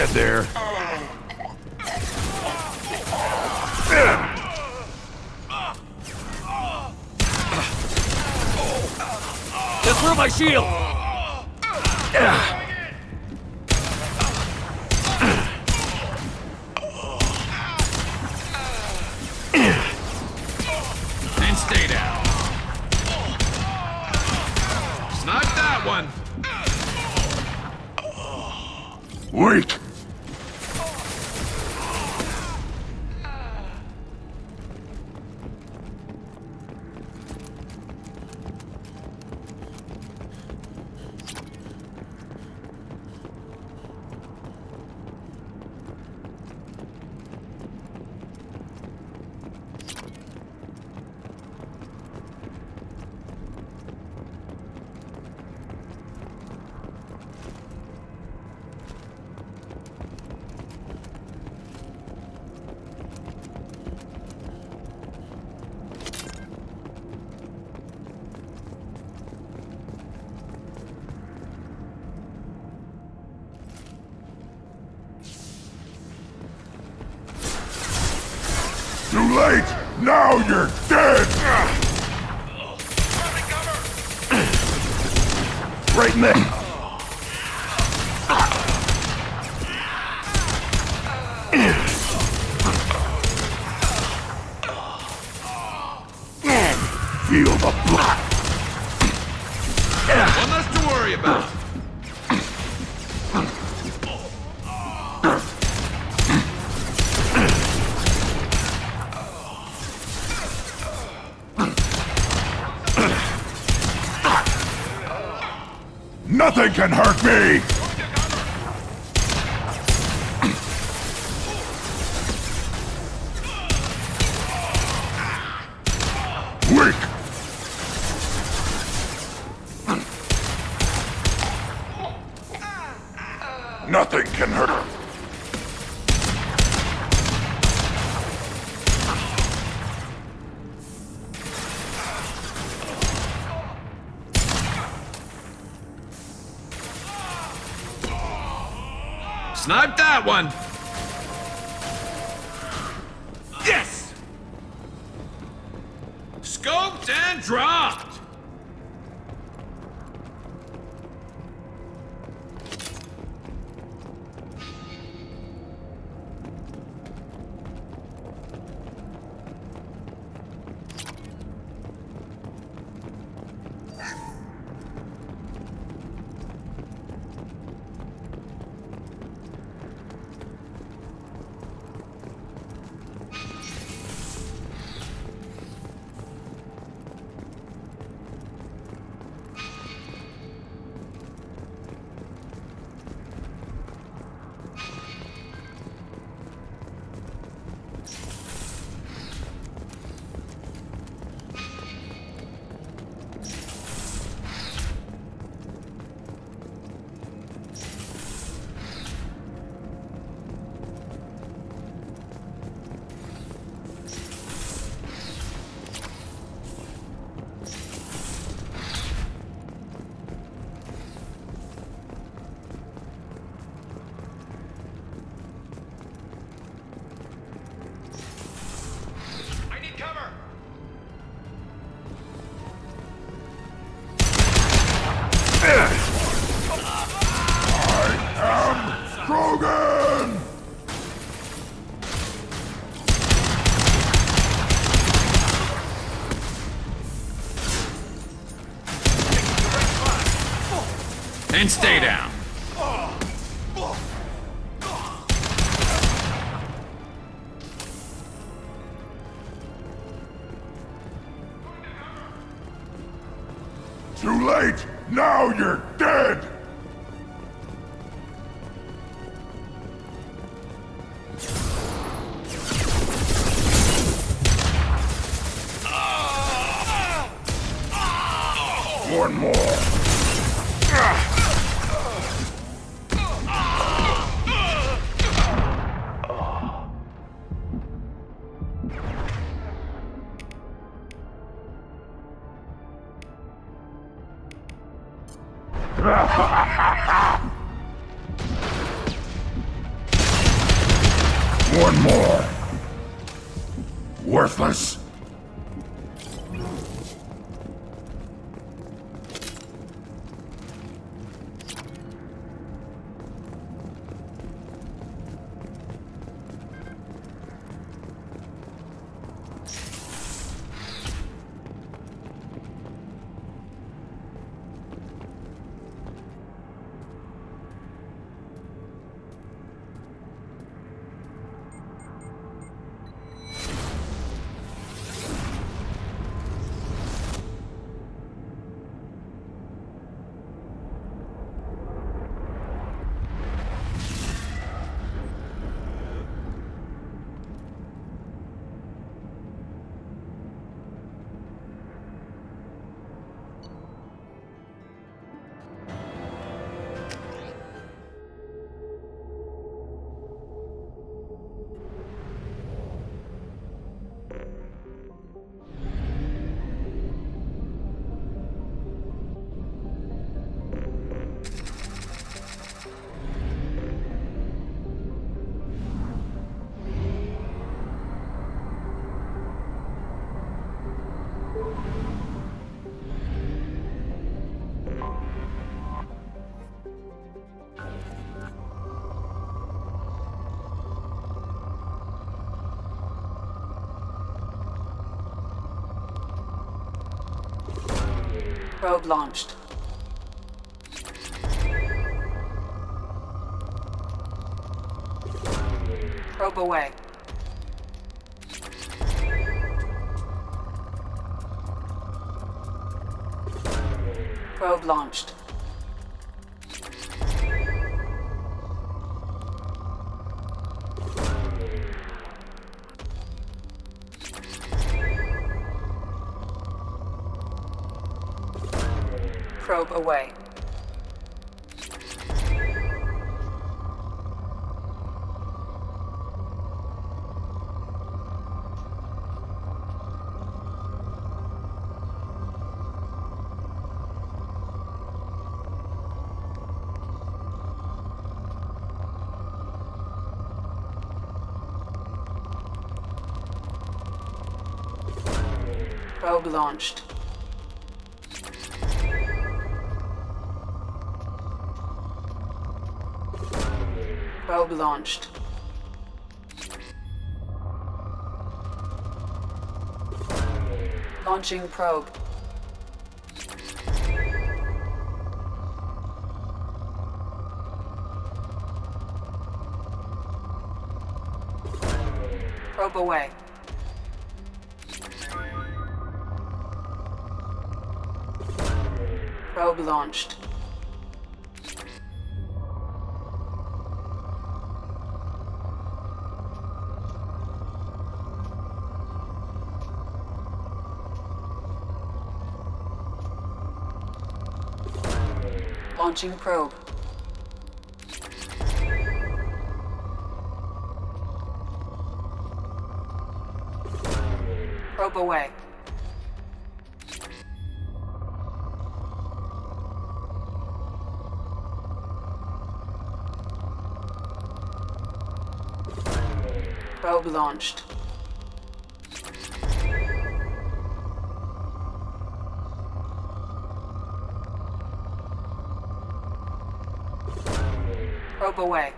dead there. Just through my shield! And stay down. Snipe that one! Wait! Too late! Now you're dead! Right in there! Feel the blood! One less to worry about. Nothing can hurt me! Weak! Nothing can hurt her. Snipe that one! Yes! Scoped and dropped! Krogan! And stay down. Too late! Now you're dead! One more! One more. Worthless. Probe launched. Probe away. Probe launched. Probe away. Probe launched. Probe launched. Launching probe. Probe away. Probe launched. Launching probe. Probe away. Probe launched. Probe away.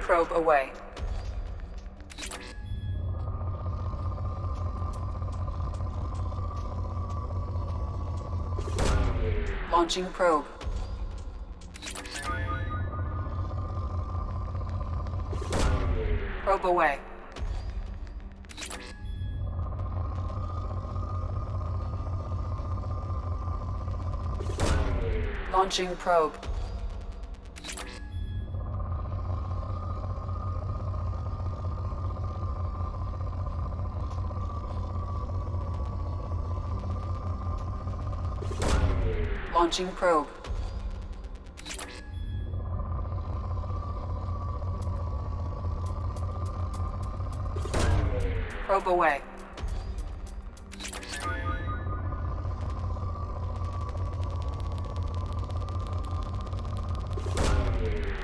Probe away. Launching probe. Probe away. Launching probe. Launching probe. Probe away.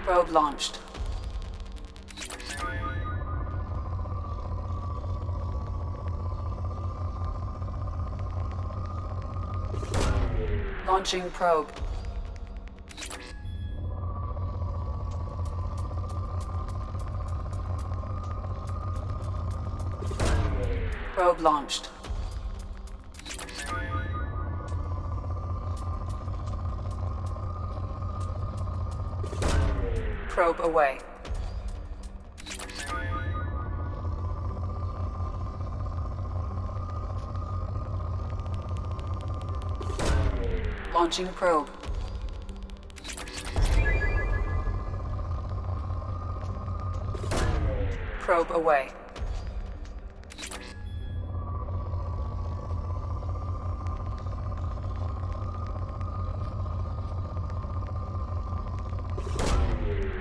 Probe launched. Launching probe. Probe launched. Probe away. Launching probe. Probe away.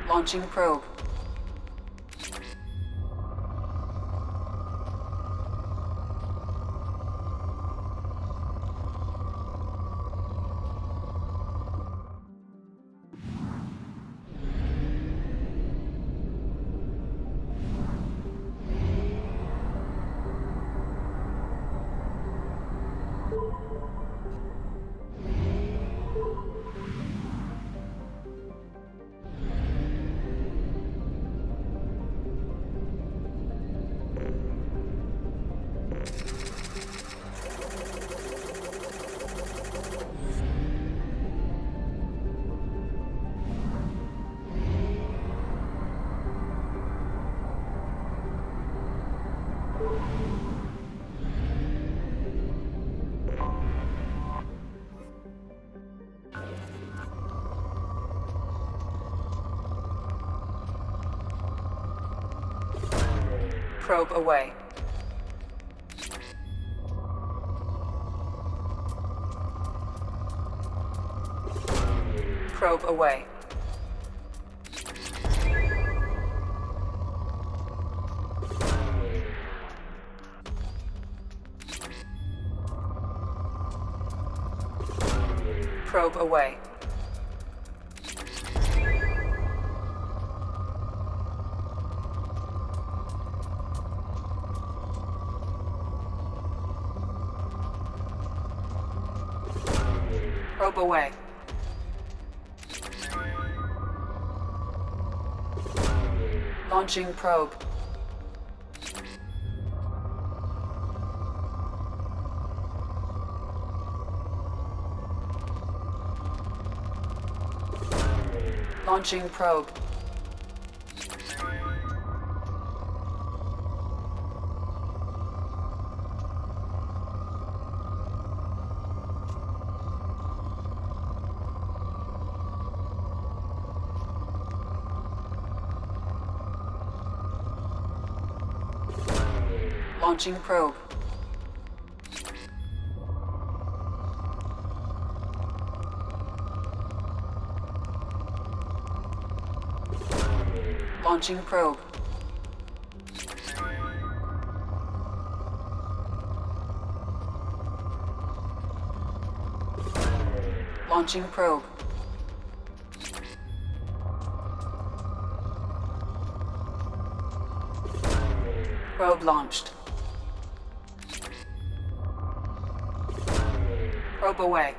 Launching probe. Probe away. Probe away. Probe away. Probe away. Launching probe. Launching probe. Launching probe. Launching probe. Launching probe. Probe launched. Probe away.